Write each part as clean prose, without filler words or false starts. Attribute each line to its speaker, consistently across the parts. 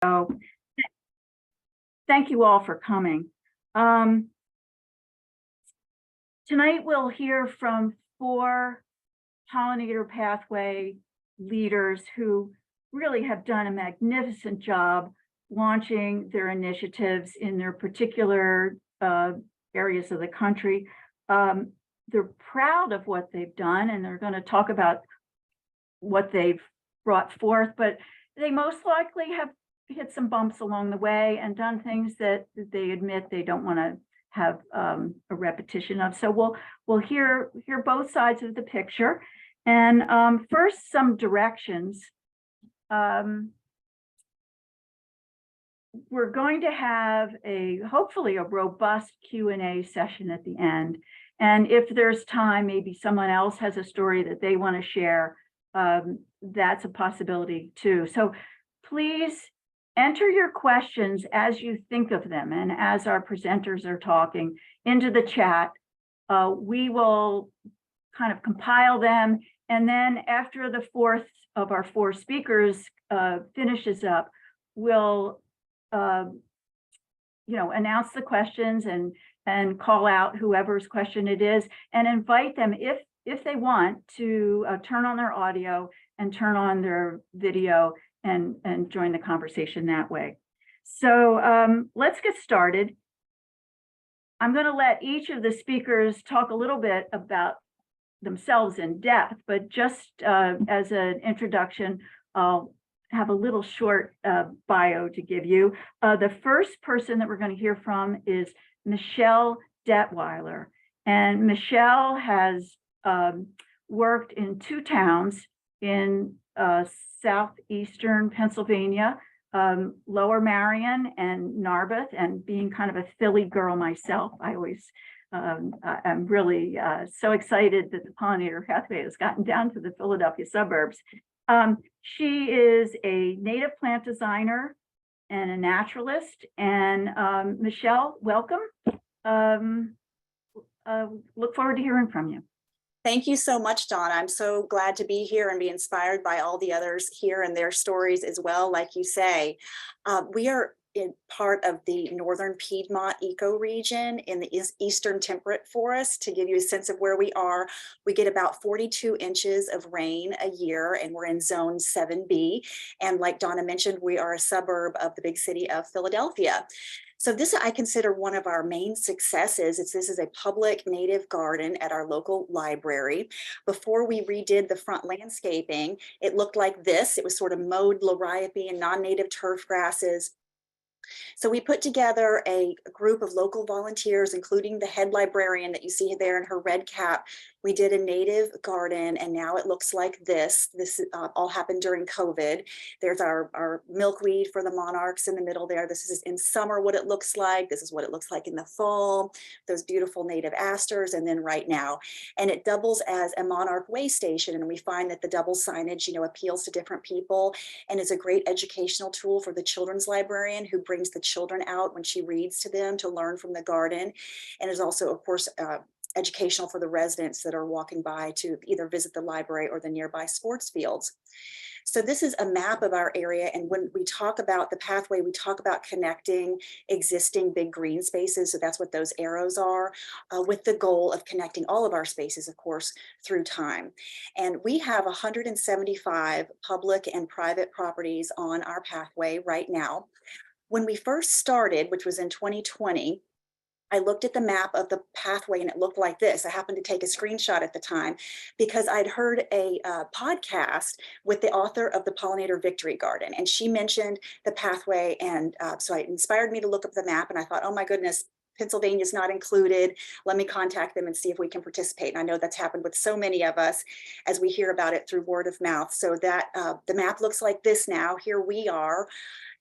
Speaker 1: So thank you all for coming. Tonight we'll hear from 4 Pollinator Pathway leaders who really have done a magnificent job launching their initiatives in their particular areas of the country. They're proud of what they've done, and they're going to talk about what they've brought forth, but they most likely have hit some bumps along the way and done things that they admit they don't want to have a repetition of. So we'll hear both sides of the picture. And first, some directions. We're going to have hopefully a robust Q&A session at the end. And if there's time, maybe someone else has a story that they want to share. That's a possibility too. So please enter your questions as you think of them and as our presenters are talking into the chat. We will kind of compile them, and then after the 4th of our 4 speakers finishes up, we'll announce the questions and call out whoever's question it is, and invite them if they want to turn on their audio and turn on their video and join the conversation that way. So let's get started. I'm going to let each of the speakers talk a little bit about themselves in depth, but just as an introduction, I'll have a little short bio to give you. The first person that we're going to hear from is Michelle Detweiler. And Michelle has worked in 2 towns in southeastern Pennsylvania, Lower Marion and Narberth. And being kind of a Philly girl myself, I always I'm really so excited that the Pollinator Pathway has gotten down to the Philadelphia suburbs. She is a native plant designer and a naturalist. And Michelle, welcome. Look forward to hearing from you.
Speaker 2: Thank you so much, Donna. I'm so glad to be here and be inspired by all the others here and their stories as well. Like you say, we are in part of the northern Piedmont ecoregion in the eastern temperate forest. To give you a sense of where we are, we get about 42 inches of rain a year, and we're in zone 7B. And like Donna mentioned, we are a suburb of the big city of Philadelphia. So this I consider one of our main successes. This is a public native garden at our local library. Before we redid the front landscaping, it looked like this. It was sort of mowed liriope and non-native turf grasses. So we put together a group of local volunteers, including the head librarian that you see there in her red cap. We did a native garden, and now it looks like this. This all happened during COVID. There's our milkweed for the monarchs in the middle there. This is in summer what it looks like. This is what it looks like in the fall, those beautiful native asters, and then right now. And it doubles as a monarch way station, and we find that the double signage, appeals to different people and is a great educational tool for the children's librarian who brings the children out when she reads to them to learn from the garden, and is also, of course, educational for the residents that are walking by to either visit the library or the nearby sports fields. So this is a map of our area, and when we talk about the pathway, we talk about connecting existing big green spaces, so that's what those arrows are, with the goal of connecting all of our spaces, of course, through time. And we have 175 public and private properties on our pathway right now. When we first started, which was in 2020, I looked at the map of the pathway and it looked like this. I happened to take a screenshot at the time because I'd heard a podcast with the author of the Pollinator Victory Garden, and she mentioned the pathway, and so it inspired me to look up the map, and I thought, oh my goodness, Pennsylvania's not included. Let me contact them and see if we can participate. And I know that's happened with so many of us as we hear about it through word of mouth. So that the map looks like this now. Here we are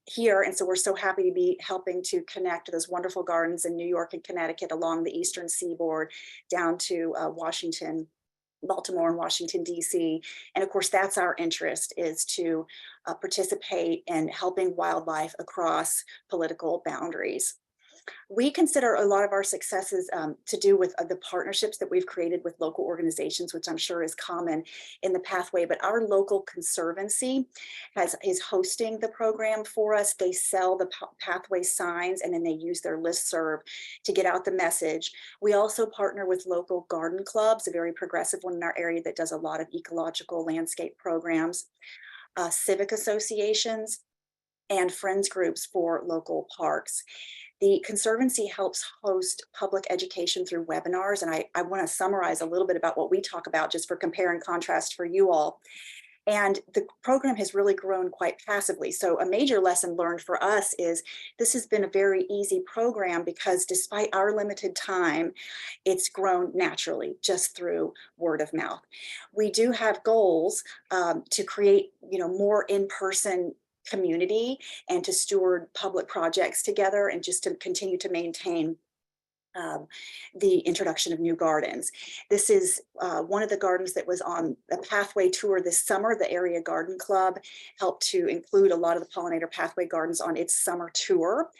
Speaker 2: here. And so we're so happy to be helping to connect those wonderful gardens in New York and Connecticut along the eastern seaboard down to Washington, Baltimore and Washington, D.C. And of course, that's our interest, is to participate in helping wildlife across political boundaries. We consider a lot of our successes to do with the partnerships that we've created with local organizations, which I'm sure is common in the pathway, but our local conservancy is hosting the program for us. They sell the pathway signs and then they use their listserv to get out the message. We also partner with local garden clubs, a very progressive one in our area that does a lot of ecological landscape programs, civic associations, and friends groups for local parks. The Conservancy helps host public education through webinars, and I want to summarize a little bit about what we talk about just for compare and contrast for you all. And the program has really grown quite passively. So a major lesson learned for us is this has been a very easy program because despite our limited time, it's grown naturally just through word of mouth. We do have goals to create, more in-person community and to steward public projects together and just to continue to maintain the introduction of new gardens. This is one of the gardens that was on a pathway tour this summer. The Area Garden Club helped to include a lot of the Pollinator Pathway gardens on its summer tour.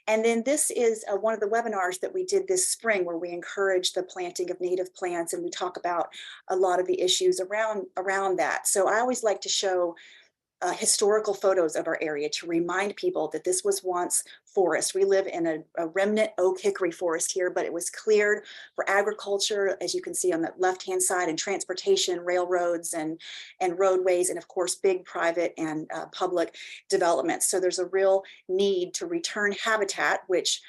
Speaker 2: And then this is one of the webinars that we did this spring where we encourage the planting of native plants, and we talk about a lot of the issues around that. So I always like to show historical photos of our area to remind people that this was once forest. We live in a remnant oak hickory forest here, but it was cleared for agriculture, as you can see on the left-hand side, and transportation, railroads and roadways, and of course, big private and public developments. So there's a real need to return habitat, which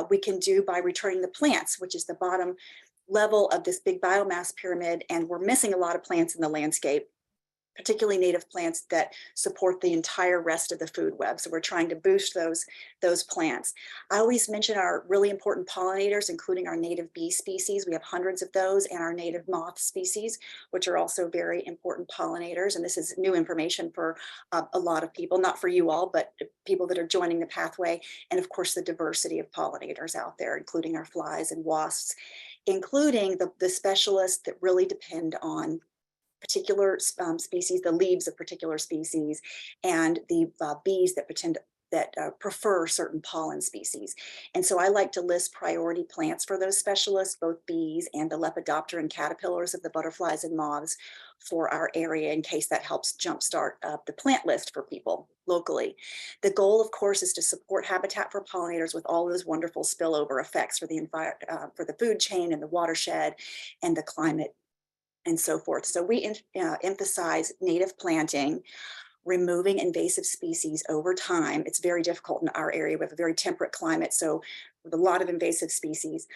Speaker 2: we can do by returning the plants, which is the bottom level of this big biomass pyramid. And we're missing a lot of plants in the landscape, particularly native plants that support the entire rest of the food web. So we're trying to boost those plants. I always mention our really important pollinators, including our native bee species. We have hundreds of those, and our native moth species, which are also very important pollinators. And this is new information for a lot of people, not for you all, but people that are joining the pathway. And of course, the diversity of pollinators out there, including our flies and wasps, including the specialists that really depend on particular species, the leaves of particular species, and the bees that prefer certain pollen species. And so I like to list priority plants for those specialists, both bees and the lepidopteran caterpillars of the butterflies and moths for our area, in case that helps jumpstart the plant list for people locally. The goal, of course, is to support habitat for pollinators with all those wonderful spillover effects for the food chain and the watershed and the climate and so forth. So we emphasize native planting, removing invasive species over time. It's very difficult in our area. We have a very temperate climate, so with a lot of invasive species.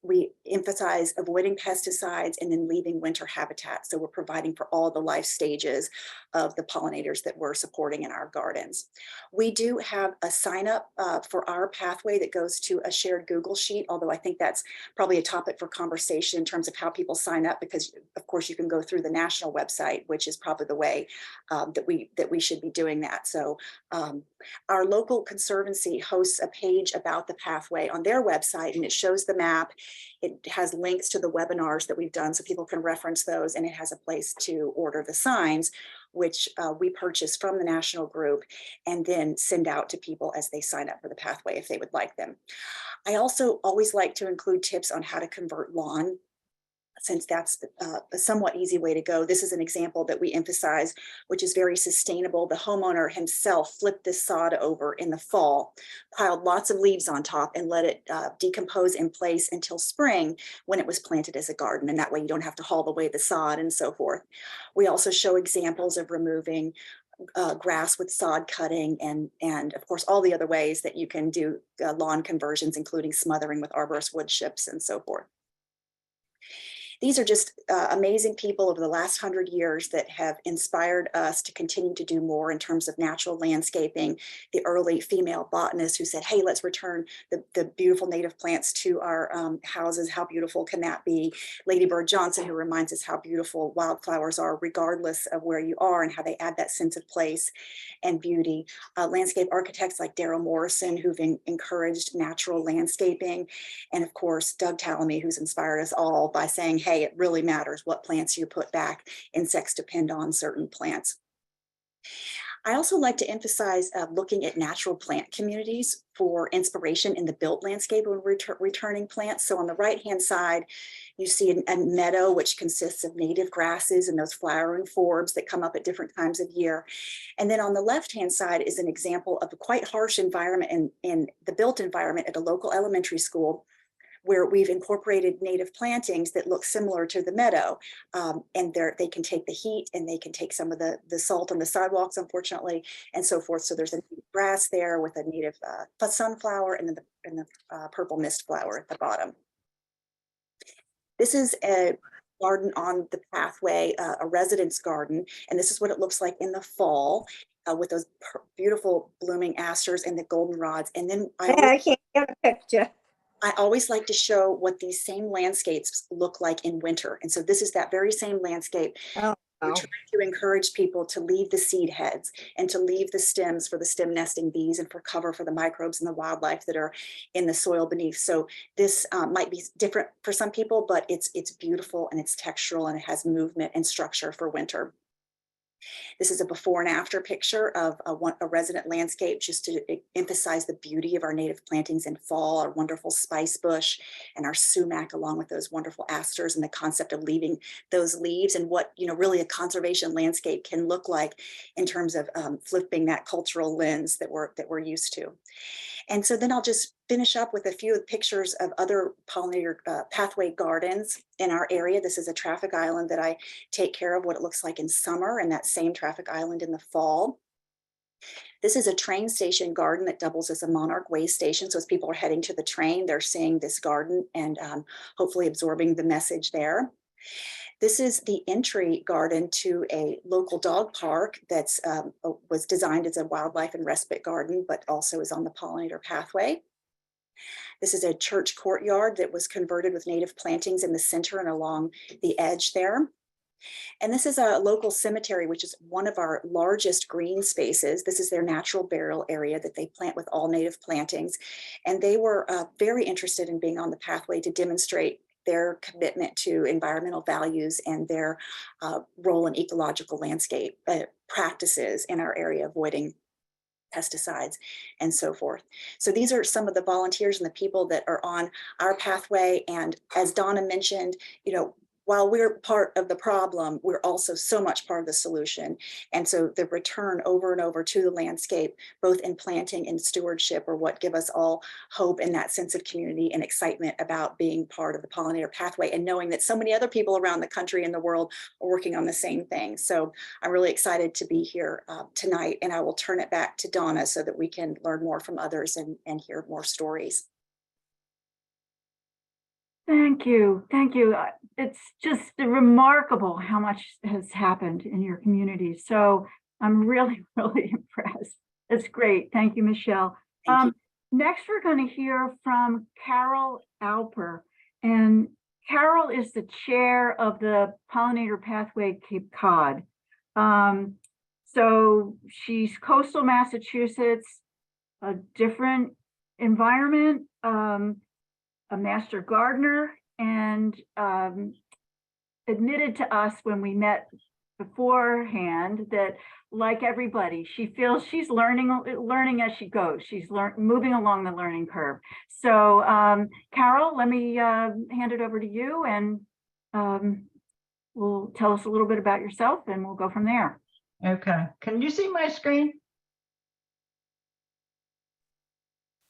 Speaker 2: We emphasize avoiding pesticides and then leaving winter habitat. So we're providing for all the life stages of the pollinators that we're supporting in our gardens. We do have a sign up for our pathway that goes to a shared Google sheet, although I think that's probably a topic for conversation in terms of how people sign up, because of course you can go through the national website, which is probably the way that we should be doing that. So our local conservancy hosts a page about the pathway on their website, and it shows the map. It has links to the webinars that we've done so people can reference those, and it has a place to order the signs, which we purchase from the national group and then send out to people as they sign up for the pathway if they would like them. I also always like to include tips on how to convert lawn, since that's a somewhat easy way to go. This is an example that we emphasize, which is very sustainable. The homeowner himself flipped this sod over in the fall, piled lots of leaves on top, and let it decompose in place until spring when it was planted as a garden. And that way you don't have to haul away the sod and so forth. We also show examples of removing grass with sod cutting, and of course all the other ways that you can do lawn conversions, including smothering with arborist wood chips and so forth. These are just amazing people over the last 100 years that have inspired us to continue to do more in terms of natural landscaping. The early female botanists who said, hey, let's return the beautiful native plants to our houses. How beautiful can that be? Lady Bird Johnson, who reminds us how beautiful wildflowers are regardless of where you are and how they add that sense of place and beauty. Landscape architects like Daryl Morrison, who've encouraged natural landscaping. And of course, Doug Tallamy, who's inspired us all by saying, hey, it really matters what plants you put back. Insects depend on certain plants. I also like to emphasize looking at natural plant communities for inspiration in the built landscape when we're returning plants. So on the right-hand side, you see a meadow, which consists of native grasses and those flowering forbs that come up at different times of year. And then on the left-hand side is an example of a quite harsh environment in the built environment at a local elementary school, where we've incorporated native plantings that look similar to the meadow. And they can take the heat and they can take some of the salt on the sidewalks, unfortunately, and so forth. So there's a grass there with a native sunflower and then the purple mist flower at the bottom. This is a garden on the pathway, a residence garden, and this is what it looks like in the fall with those beautiful blooming asters and the goldenrods. And then
Speaker 3: I can't get a picture.
Speaker 2: I always like to show what these same landscapes look like in winter. And so this is that very same landscape.
Speaker 3: Oh,
Speaker 2: We're trying to encourage people to leave the seed heads and to leave the stems for the stem nesting bees and for cover for the microbes and the wildlife that are in the soil beneath. So this might be different for some people, but it's beautiful and it's textural and it has movement and structure for winter. This is a before and after picture of a resident landscape, just to emphasize the beauty of our native plantings in fall, our wonderful spice bush and our sumac, along with those wonderful asters, and the concept of leaving those leaves and what, really a conservation landscape can look like in terms of flipping that cultural lens that we're used to. And so then I'll just finish up with a few pictures of other pollinator pathway gardens in our area. This is a traffic island that I take care of, what it looks like in summer, and that same traffic island in the fall. This is a train station garden that doubles as a monarch way station. So as people are heading to the train, they're seeing this garden and hopefully absorbing the message there. This is the entry garden to a local dog park that's was designed as a wildlife and respite garden, but also is on the Pollinator Pathway. This is a church courtyard that was converted with native plantings in the center and along the edge there. And this is a local cemetery, which is one of our largest green spaces. This is their natural burial area that they plant with all native plantings. And they were very interested in being on the pathway to demonstrate their commitment to environmental values and their role in ecological landscape practices in our area, avoiding pesticides and so forth. So these are some of the volunteers and the people that are on our pathway. And as Donna mentioned, while we're part of the problem, we're also so much part of the solution. And so the return over and over to the landscape, both in planting and stewardship, are what give us all hope and that sense of community and excitement about being part of the Pollinator Pathway and knowing that so many other people around the country and the world are working on the same thing. So I'm really excited to be here tonight, and I will turn it back to Donna so that we can learn more from others and hear more stories.
Speaker 1: Thank you. Thank you. It's just remarkable how much has happened in your community. So I'm really, really impressed. It's great. Thank you, Michelle.
Speaker 2: Thank you.
Speaker 1: Next, we're going to hear from Carol Alper. And Carol is the chair of the Pollinator Pathway Cape Cod. So she's coastal Massachusetts, a different environment, a master gardener, and admitted to us when we met beforehand that, like everybody, she feels she's learning as she goes. She's moving along the learning curve. So Carol, let me hand it over to you, and we'll tell us a little bit about yourself, and we'll go from there.
Speaker 4: Okay. Can you see my screen?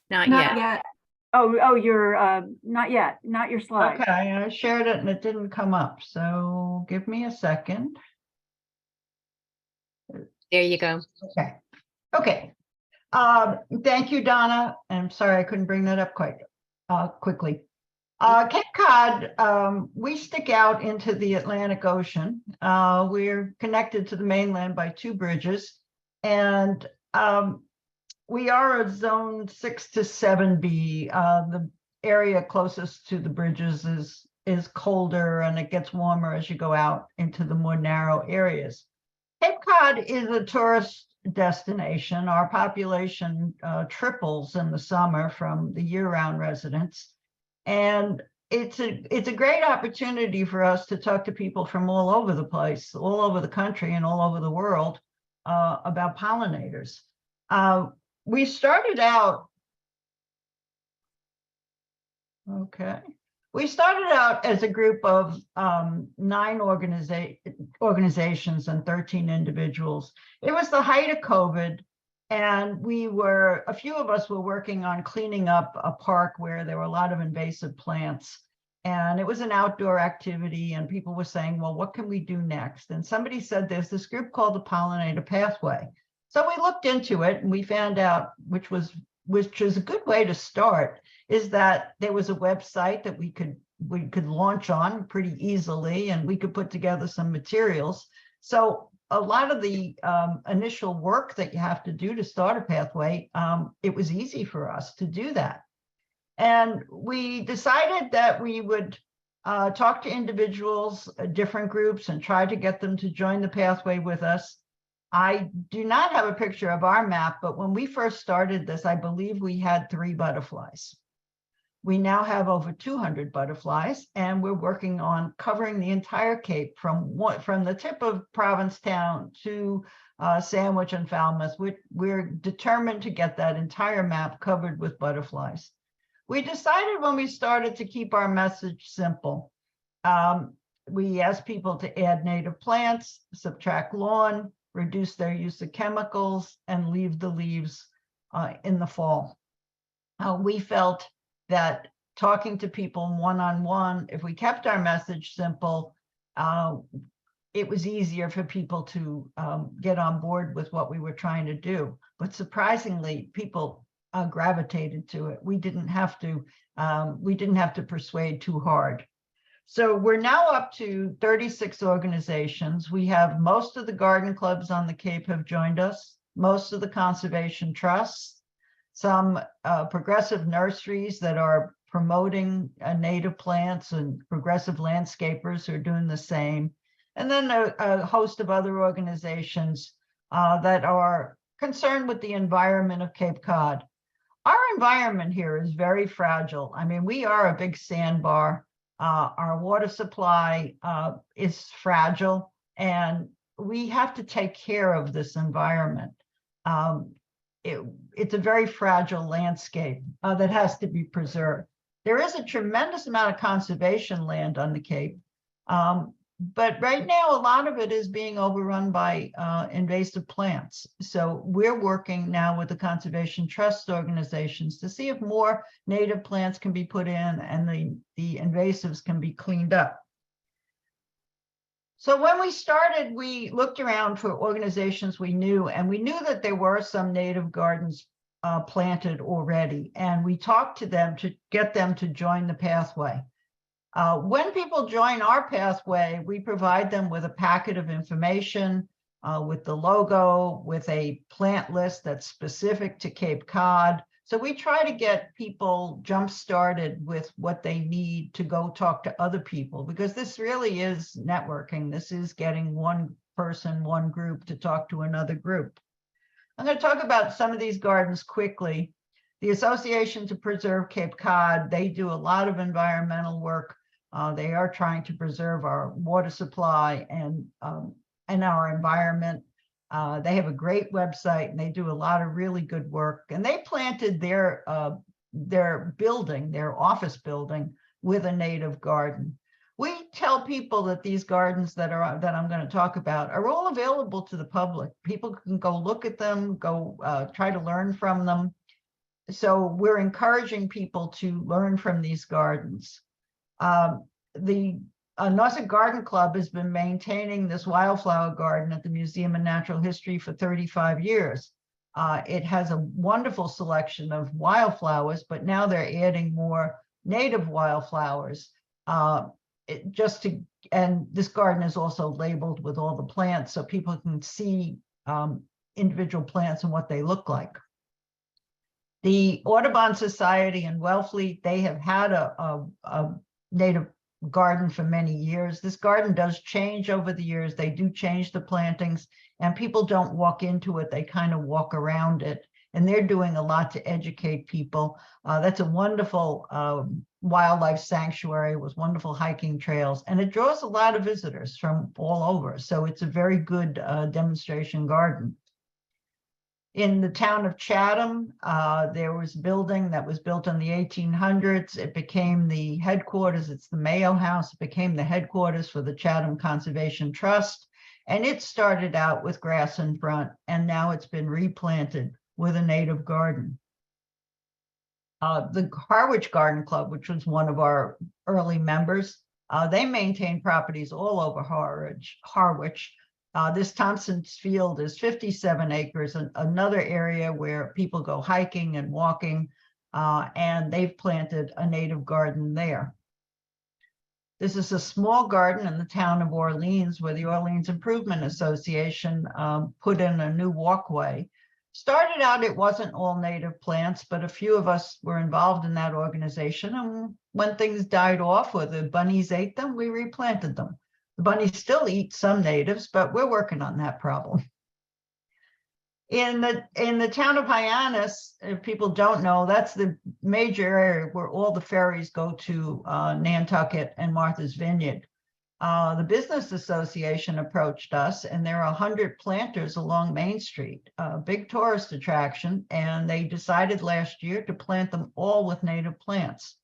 Speaker 5: Not
Speaker 1: Not
Speaker 5: yet.
Speaker 1: yet. Oh, you're not yet, not your slide.
Speaker 4: Okay, I shared it and it didn't come up. So give me a second.
Speaker 5: There you go.
Speaker 4: Okay. Okay. Thank you, Donna. I'm sorry I couldn't bring that up quite quickly. Cape Cod, we stick out into the Atlantic Ocean. We're connected to the mainland by 2 bridges, and we are a zone 6 to 7B. The area closest to the bridges is colder, and it gets warmer as you go out into the more narrow areas. Cape Cod is a tourist destination. Our population triples in the summer from the year-round residents. And it's a great opportunity for us to talk to people from all over the place, all over the country and all over the world, about pollinators. We started out, we started out as a group of 9 organizations and 13 individuals. It was the height of COVID, and a few of us were working on cleaning up a park where there were a lot of invasive plants. And it was an outdoor activity, and people were saying, well, what can we do next? And somebody said, there's this group called the Pollinator Pathway. So we looked into it, and we found out, which was a good way to start, is that there was a website that we could launch on pretty easily, and we could put together some materials. So a lot of the initial work that you have to do to start a pathway, it was easy for us to do that. And we decided that we would talk to individuals, different groups, and try to get them to join the pathway with us. I do not have a picture of our map, but when we first started this, I believe we had 3 butterflies. We now have over 200 butterflies, and we're working on covering the entire Cape from the tip of Provincetown to Sandwich and Falmouth. We're determined to get that entire map covered with butterflies. We decided when we started to keep our message simple. We asked people to add native plants, subtract lawn, reduce their use of chemicals, and leave the leaves in the fall. We felt that talking to people one-on-one, if we kept our message simple, it was easier for people to get on board with what we were trying to do. But surprisingly, people gravitated to it. We didn't have to persuade too hard. So we're now up to 36 organizations. We have most of the garden clubs on the Cape have joined us, most of the conservation trusts, some progressive nurseries that are promoting native plants, and progressive landscapers who are doing the same. And then a host of other organizations that are concerned with the environment of Cape Cod. Our environment here is very fragile. I mean, we are a big sandbar. Our water supply is fragile, and we have to take care of this environment. It's a very fragile landscape that has to be preserved. There is a tremendous amount of conservation land on the Cape, but right now a lot of it is being overrun by invasive plants. So we're working now with the conservation trust organizations to see if more native plants can be put in and the invasives can be cleaned up. So when we started, we looked around for organizations we knew, and we knew that there were some native gardens planted already, and we talked to them to get them to join the pathway. When people join our pathway, we provide them with a packet of information, with the logo, with a plant list that's specific to Cape Cod. So we try to get people jump-started with what they need to go talk to other people, because this really is networking. This is getting one person, one group to talk to another group. I'm going to talk about some of these gardens quickly. The Association to Preserve Cape Cod, they do a lot of environmental work. They are trying to preserve our water supply and our environment. They have a great website, and they do a lot of really good work. And they planted their building, their office building, with a native garden. We tell people that these gardens that I'm going to talk about are all available to the public. People can go look at them, go try to learn from them. So we're encouraging people to learn from these gardens. The Nauset Garden Club has been maintaining this wildflower garden at the Museum of Natural History for 35 years. It has a wonderful selection of wildflowers, but now they're adding more native wildflowers. And this garden is also labeled with all the plants so people can see individual plants and what they look like. The Audubon Society in Wellfleet, they have had a native garden for many years. This garden does change over the years. They do change the plantings, and people don't walk into it. They kind of walk around it. and they're doing a lot to educate people. That's a wonderful wildlife sanctuary with wonderful hiking trails, and it draws a lot of visitors from all over. So it's a very good demonstration garden. In the town of Chatham, there was a building that was built in the 1800s. It became the headquarters. It's the Mayo House. It became the headquarters for the Chatham Conservation Trust. And it started out with grass in front, and now it's been replanted with a native garden. The Harwich Garden Club, which was one of our early members, they maintain properties all over Harwich. This Thompson's Field is 57 acres, and another area where people go hiking and walking, and they've planted a native garden there. This is a small garden in the town of Orleans, where the Orleans Improvement Association put in a new walkway. Started out, it wasn't all native plants, but a few of us were involved in that organization. And when things died off or the bunnies ate them, we replanted them. The bunnies still eat some natives, but we're working on that problem. In the town of Hyannis, if people don't know, that's the major area where all the ferries go to Nantucket and Martha's Vineyard. The Business Association approached us, and there are 100 planters along Main Street, a big tourist attraction, and they decided last year to plant them all with native plants.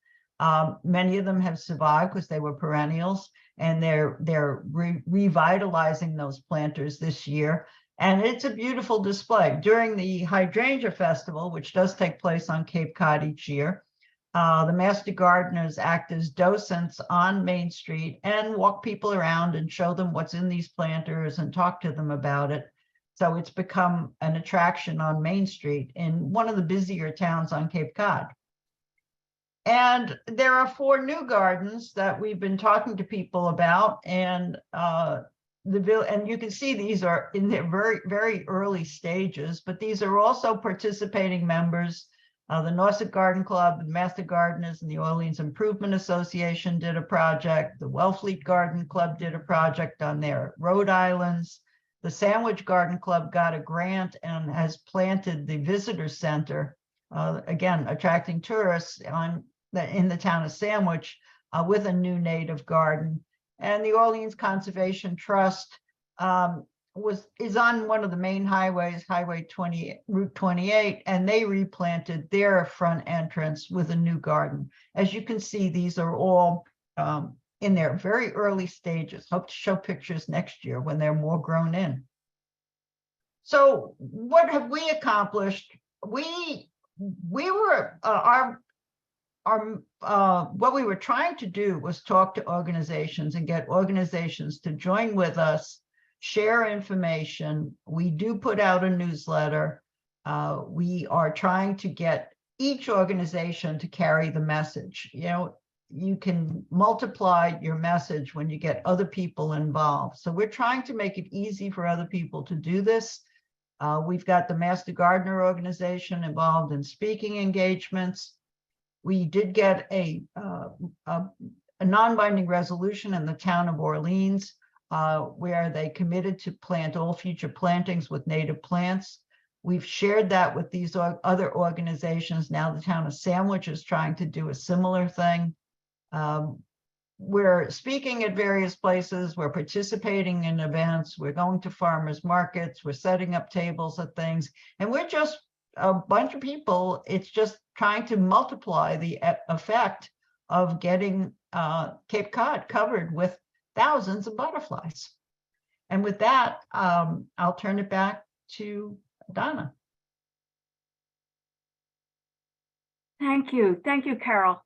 Speaker 4: Many of them have survived because they were perennials, and they're revitalizing those planters this year. And it's a beautiful display. During the Hydrangea Festival, which does take place on Cape Cod each year, the Master Gardeners act as docents on Main Street and walk people around and show them what's in these planters and talk to them about it. So it's become an attraction on Main Street in one of the busier towns on Cape Cod. And there are 4 new gardens that we've been talking to people about, and you can see these are in their very, very early stages, but these are also participating members. The Nauset Garden Club, the Master Gardeners, and the Orleans Improvement Association did a project. The Wellfleet Garden Club did a project on their Rhode Islands. The Sandwich Garden Club got a grant and has planted the visitor center, again, attracting tourists in the town of Sandwich with a new native garden. And the Orleans Conservation Trust is on one of the main highways, Route 28, and they replanted their front entrance with a new garden. As you can see, these are all in their very early stages. Hope to show pictures next year when they're more grown in. So what have we accomplished? We were what we were trying to do was talk to organizations and get organizations to join with us, share information. We do put out a newsletter. We are trying to get each organization to carry the message. You know, you can multiply your message when you get other people involved. So we're trying to make it easy for other people to do this. We've got the Master Gardener Organization involved in speaking engagements. We did get a non-binding resolution in the town of Orleans where they committed to plant all future plantings with native plants. We've shared that with these other organizations. Now the town of Sandwich is trying to do a similar thing. We're speaking at various places. We're participating in events. We're going to farmers markets. We're setting up tables at things. And we're just a bunch of people. It's just trying to multiply the effect of getting Cape Cod covered with thousands of butterflies. And with that, I'll turn it back to Donna.
Speaker 1: Thank you, Carol.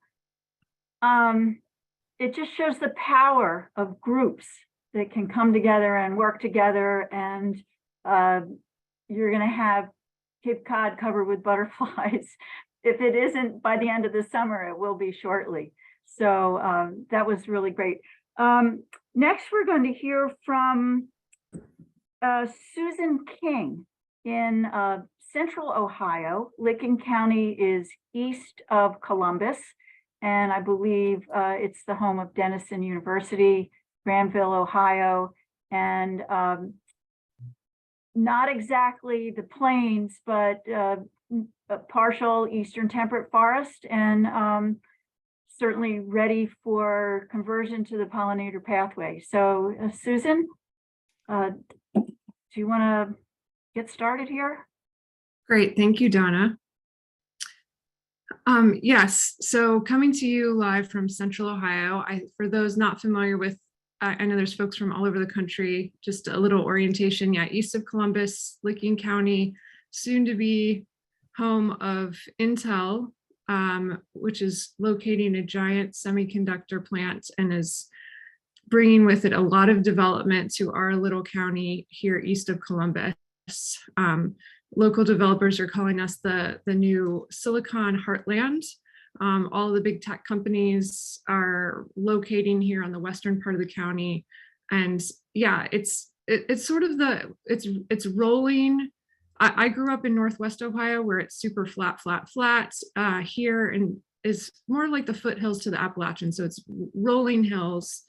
Speaker 1: It just shows the power of groups that can come together and work together, and you're going to have Cape Cod covered with butterflies. If it isn't by the end of the summer, it will be shortly. So that was really great. Next, we're going to hear from Susan King in Central Ohio. Licking County is east of Columbus, and I believe it's the home of Denison University, Granville, Ohio, and not exactly the plains, but a partial eastern temperate forest, and certainly ready for conversion to the pollinator pathway. So Susan, do you want to get started here?
Speaker 6: Great, thank you, Donna. Yes, so coming to you live from Central Ohio. For those not familiar with, I know there's folks from all over the country, just a little orientation. Yeah, east of Columbus, Licking County, soon to be home of Intel, which is locating a giant semiconductor plant and is bringing with it a lot of development to our little county here east of Columbus. Local developers are calling us the new Silicon Heartland. All the big tech companies are locating here on the western part of the county, and yeah, it's sort of it's rolling. I grew up in Northwest Ohio, where it's super flat. Here and is more like the foothills to the Appalachians, so it's rolling hills,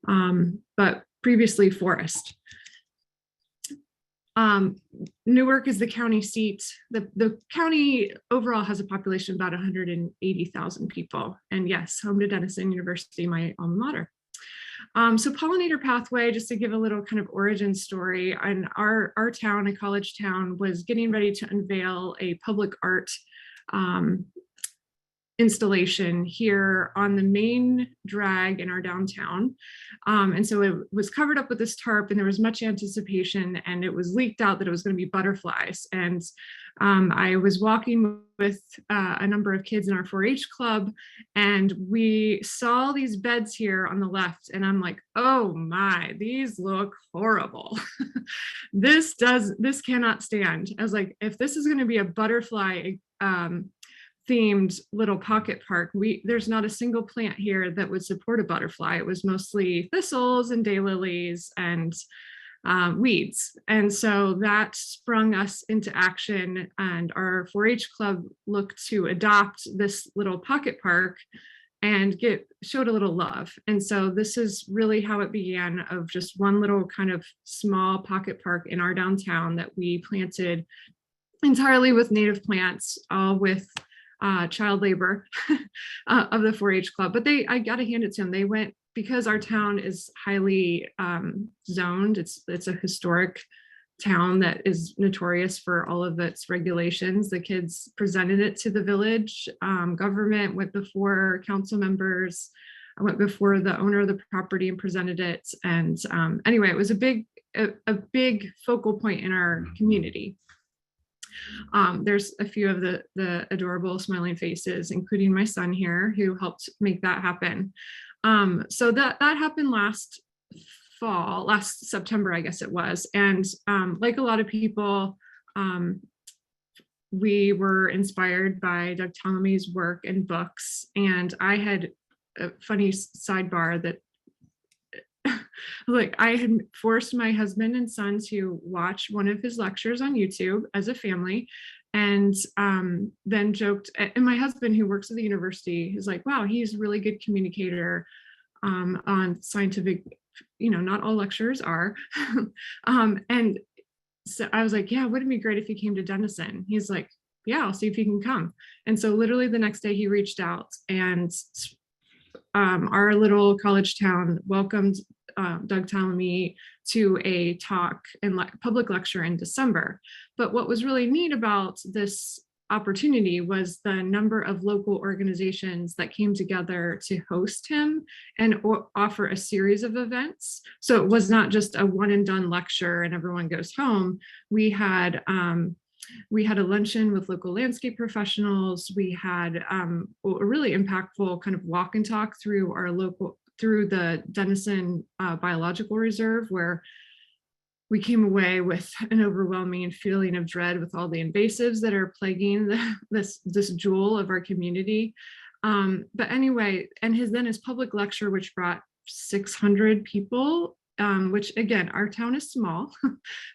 Speaker 6: but previously forest. Newark is the county seat. The county overall has a population of about 180,000 people. And yes, home to Denison University, my alma mater. So Pollinator Pathway, just to give a little kind of origin story, and our town, a college town, was getting ready to unveil a public art installation here on the main drag in our downtown. And so it was covered up with this tarp, and there was much anticipation, and it was leaked out that it was going to be butterflies. And I was walking with a number of kids in our 4-H club, and we saw these beds here on the left, and I'm like, oh my, these look horrible. This cannot stand. I was like, if this is going to be a butterfly themed little pocket park, there's not a single plant here that would support a butterfly. It was mostly thistles and daylilies and weeds. And so that sprung us into action, and our 4-H club looked to adopt this little pocket park and showed a little love. And so this is really how it began, of just one little kind of small pocket park in our downtown that we planted entirely with native plants, all with child labor of the 4-H club. But I gotta hand it to them. They went, because our town is highly zoned. It's a historic town that is notorious for all of its regulations. The kids presented it to the village government, went before council members. I went before the owner of the property and presented it. And anyway, it was a big focal point in our community. There's a few of the adorable smiling faces, including my son here, who helped make that happen. So that happened last September, I guess it was. And like a lot of people, we were inspired by Doug Tallamy's work and books. And I had a funny sidebar that like, I had forced my husband and son to watch one of his lectures on YouTube as a family, and then joked, and my husband, who works at the university, is like, wow, he's a really good communicator on scientific, not all lectures are. And so I was like, yeah, wouldn't it be great if he came to Denison? He's like, yeah, I'll see if he can come. And so literally the next day he reached out, and our little college town welcomed Doug Tallamy to a talk and public lecture in December. But what was really neat about this opportunity was the number of local organizations that came together to host him and offer a series of events. So it was not just a one and done lecture and everyone goes home. We had a luncheon with local landscape professionals. We had a really impactful kind of walk and talk through the Denison Biological Reserve, where we came away with an overwhelming feeling of dread with all the invasives that are plaguing this jewel of our community. But anyway, and his public lecture, which brought 600 people, which again, our town is small.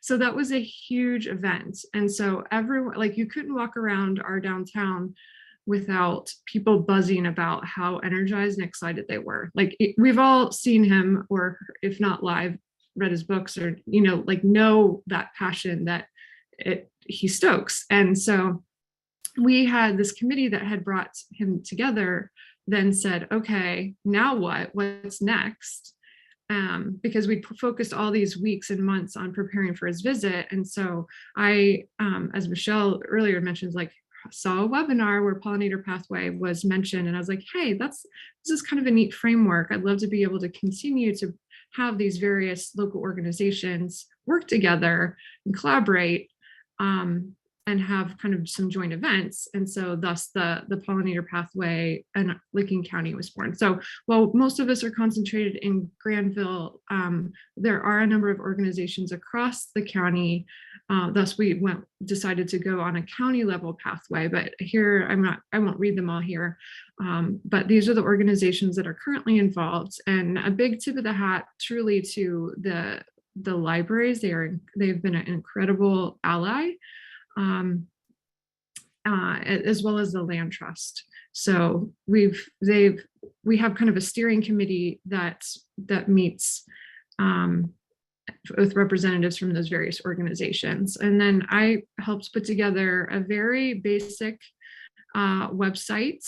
Speaker 6: So that was a huge event. And so everyone, like, you couldn't walk around our downtown without people buzzing about how energized and excited they were. Like, we've all seen him, or if not live, read his books, or, know that passion that he stokes. And so we had this committee that had brought him together, then said, okay, now what? What's next? Because we focused all these weeks and months on preparing for his visit. And so I, as Michelle earlier mentioned, like saw a webinar where Pollinator Pathway was mentioned. And I was like, hey, this is kind of a neat framework. I'd love to be able to continue to have these various local organizations work together and collaborate. And have kind of some joint events. And so thus the Pollinator Pathway and Licking County was born. So while most of us are concentrated in Granville, there are a number of organizations across the county. Thus we decided to go on a county level pathway, but here I won't read them all here. But these are the organizations that are currently involved, and a big tip of the hat truly to the libraries. They've been an incredible ally. As well as the land trust. So we have kind of a steering committee that meets with representatives from those various organizations. And then I helped put together a very basic website,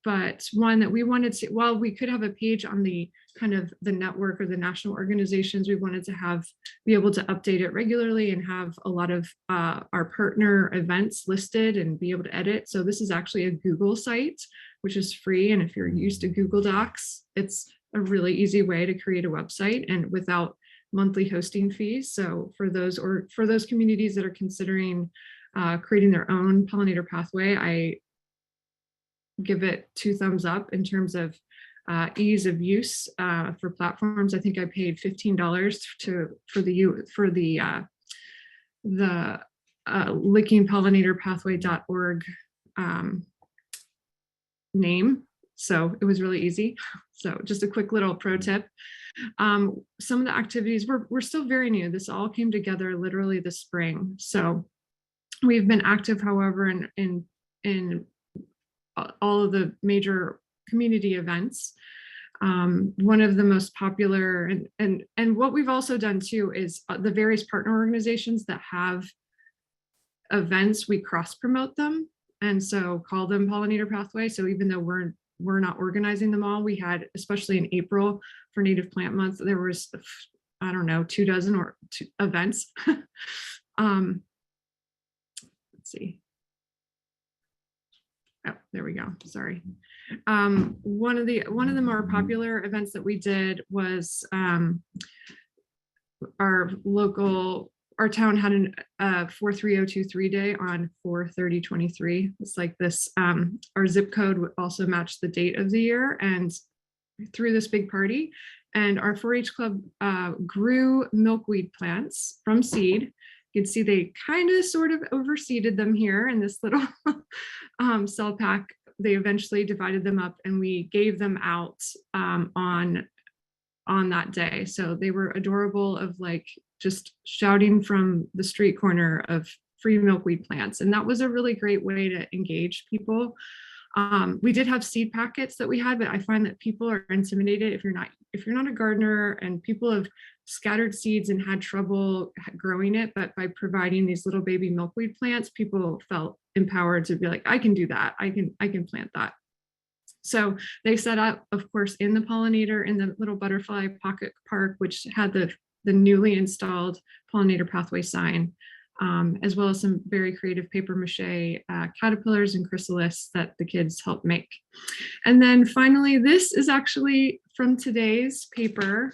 Speaker 6: but one that we wanted to, while we could have a page on the kind of the network or the national organizations, we wanted to be able to update it regularly and have a lot of our partner events listed and be able to edit. So this is actually a Google site, which is free. And if you're used to Google Docs, it's a really easy way to create a website and without monthly hosting fees. So for those communities that are considering creating their own Pollinator Pathway, I give it 2 thumbs up in terms of ease of use for platforms. I think I paid $15 for the lickingpollinatorpathway.org name. So it was really easy. So just a quick little pro tip. Some of the activities we're still very new. This all came together literally this spring. So we've been active, however, in all of the major community events. One of the most popular and what we've also done too is the various partner organizations that have events, we cross promote them, and so call them Pollinator Pathway. So even though we're not organizing them all, we had, especially in April for Native Plant Month, there was, I don't know, 24 or 2 events. Let's see. Oh, there we go. Sorry. One of the more popular events that we did was our town had a 43023 day on 4/30/23. It's like this. Our zip code would also match the date of the year, and through this big party, and our 4-H club grew milkweed plants from seed. You can see they kind of sort of overseeded them here in this little cell pack. They eventually divided them up and we gave them out on that day. So they were adorable, of like just shouting from the street corner of free milkweed plants. And that was a really great way to engage people. We did have seed packets that we had, but I find that people are intimidated if you're not a gardener, and people have scattered seeds and had trouble growing it. But by providing these little baby milkweed plants, people felt empowered to be like, I can do that. I can plant that. So they set up, of course, in the pollinator, in the little butterfly pocket park, which had the newly installed Pollinator Pathway sign, as well as some very creative paper mache caterpillars and chrysalis that the kids helped make. And then finally, this is actually from today's paper.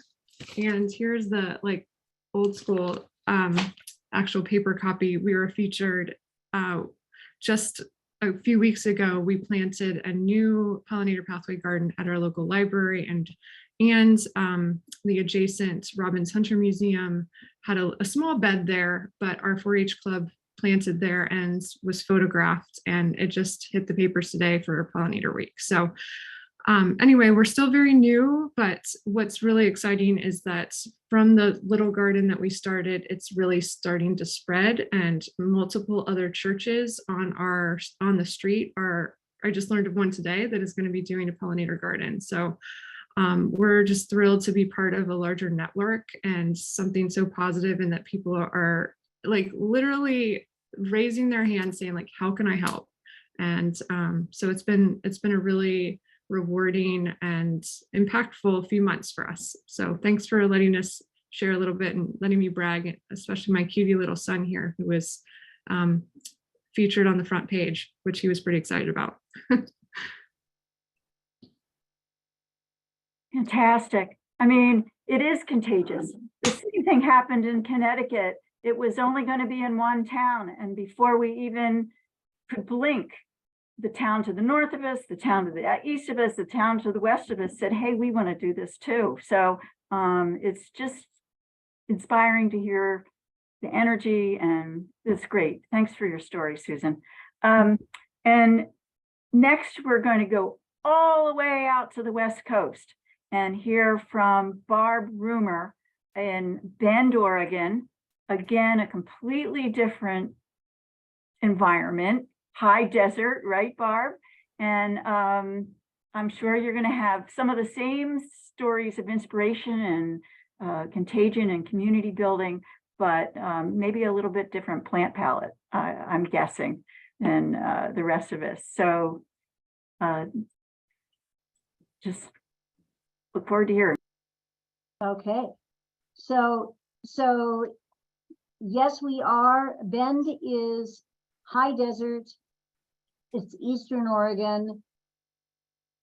Speaker 6: And here's the like old school actual paper copy. We were featured just a few weeks ago. We planted a new Pollinator Pathway garden at our local library, and the adjacent Robbins Hunter Museum had a small bed there, but our 4-H club planted there and was photographed, and it just hit the papers today for Pollinator Week. So anyway, we're still very new, but what's really exciting is that from the little garden that we started, it's really starting to spread, and multiple other churches on the street I just learned of one today that is going to be doing a pollinator garden. So we're just thrilled to be part of a larger network and something so positive, and that people are like literally raising their hands saying like, how can I help? And so it's been a really rewarding and impactful few months for us. So thanks for letting us share a little bit and letting me brag, especially my cutie little son here, who was featured on the front page, which he was pretty excited about.
Speaker 1: Fantastic. I mean, it is contagious. The same thing happened in Connecticut. It was only going to be in one town. And before we even could blink, the town to the north of us, the town to the east of us, the town to the west of us said, hey, we want to do this too. So it's just inspiring to hear the energy, and it's great. Thanks for your story, Susan. And next, we're going to go all the way out to the West Coast and hear from Barb Rumer in Bend, Oregon. Again, a completely different environment, high desert, right, Barb? And I'm sure you're going to have some of the same stories of inspiration and contagion and community building, but maybe a little bit different plant palette, I'm guessing, than the rest of us. So just look forward to hearing.
Speaker 3: Okay, so yes, we are. Bend is high desert. It's Eastern Oregon,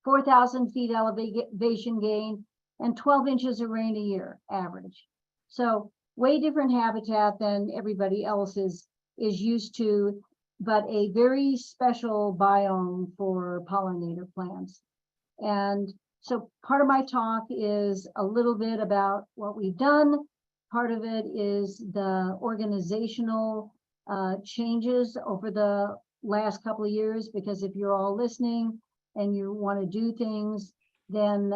Speaker 3: 4,000 feet elevation gain, and 12 inches of rain a year average. So way different habitat than everybody else is used to, but a very special biome for pollinator plants. And so part of my talk is a little bit about what we've done. Part of it is the organizational changes over the last couple of years, because if you're all listening and you want to do things, then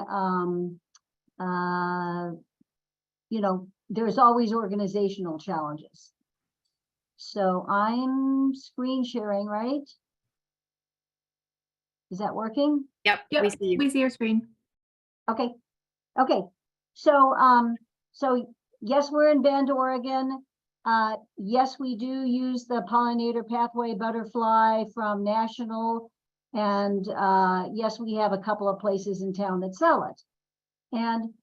Speaker 3: you know, there's always organizational challenges. So I'm screen sharing, right? Is that working?
Speaker 5: Yep, we see you.
Speaker 7: We see your screen.
Speaker 3: Okay. Okay. So so yes, we're in Bend, Oregon. Yes, we do use the Pollinator Pathway butterfly from National. And yes, we have a couple of places in town that sell it. And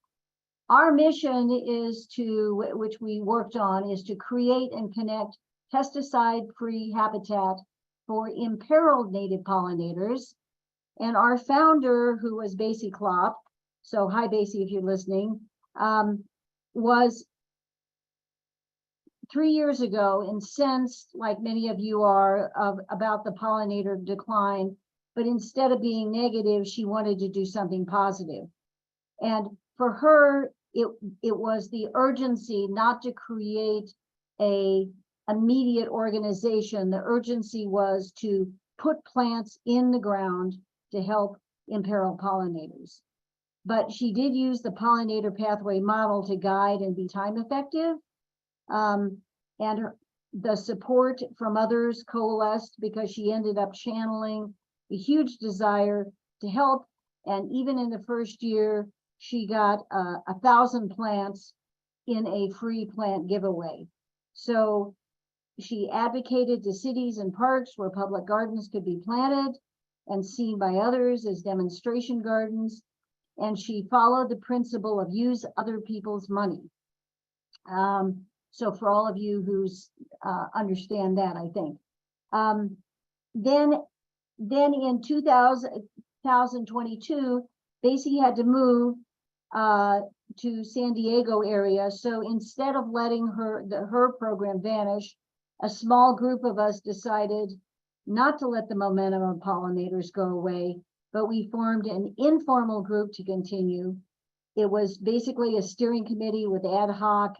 Speaker 3: our mission is to, which we worked on, is to create and connect pesticide-free habitat for imperiled native pollinators. And our founder, who was Basie Klopp, so hi Basie if you're listening, was 3 years ago incensed, like many of you are, about the pollinator decline, but instead of being negative, she wanted to do something positive. And for her, it was the urgency not to create a immediate organization. The urgency was to put plants in the ground to help imperil pollinators. But she did use the pollinator pathway model to guide and be time effective. And the support from others coalesced because she ended up channeling a huge desire to help. And even in the first year, she got 1,000 plants in a free plant giveaway. So she advocated to cities and parks where public gardens could be planted and seen by others as demonstration gardens. And she followed the principle of use other people's money. So for all of you who understand that, I think. Then in 2022, Basie had to move to San Diego area. So instead of letting her program vanish, a small group of us decided not to let the momentum of pollinators go away, but we formed an informal group to continue. It was basically a steering committee with ad hoc.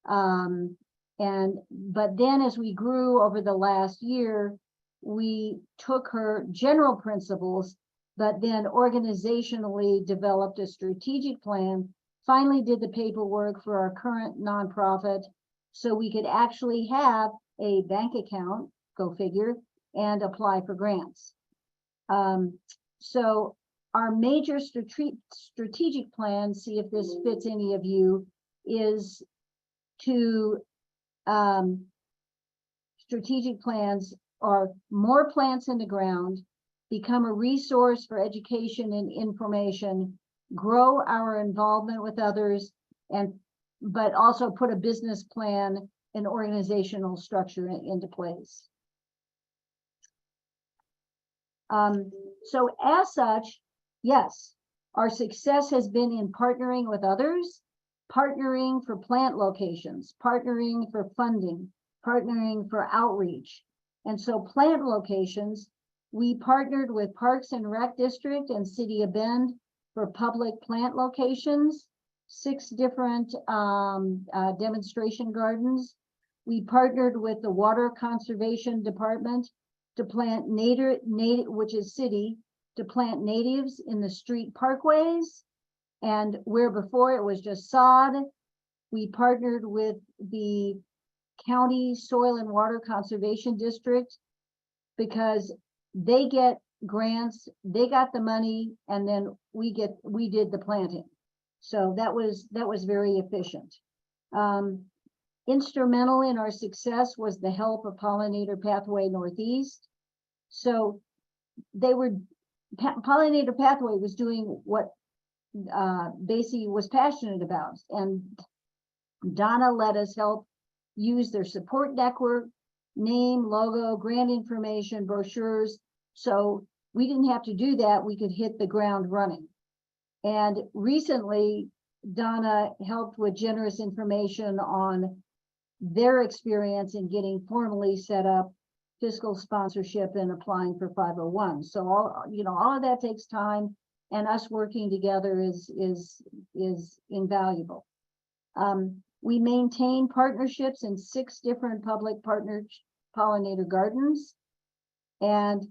Speaker 3: But then as we grew over the last year, we took her general principles, but then organizationally developed a strategic plan, finally did the paperwork for our current nonprofit, so we could actually have a bank account, go figure, and apply for grants. So our major strategic plan, see if this fits any of you, is to strategic plans are more plants in the ground, become a resource for education and information, grow our involvement with others, but also put a business plan and organizational structure into place. So as such, yes, our success has been in partnering with others, partnering for plant locations, partnering for funding, partnering for outreach. And so plant locations, we partnered with Parks and Rec District and City of Bend for public plant locations, 6 different demonstration gardens. We partnered with the Water Conservation Department to plant native, which is city, to plant natives in the street parkways. And where before it was just sod, we partnered with the County Soil and Water Conservation District because they get grants, they got the money, and then we did the planting. So that was very efficient. Instrumental in our success was the help of Pollinator Pathway Northeast. So Pollinator Pathway was doing what Basie was passionate about, and Donna let us help use their support network, name, logo, grant information, brochures. So we didn't have to do that. We could hit the ground running. And recently, Donna helped with generous information on their experience in getting formally set up fiscal sponsorship and applying for 501. So all of that takes time, and us working together is invaluable. We maintain partnerships in 6 different public pollinator gardens. And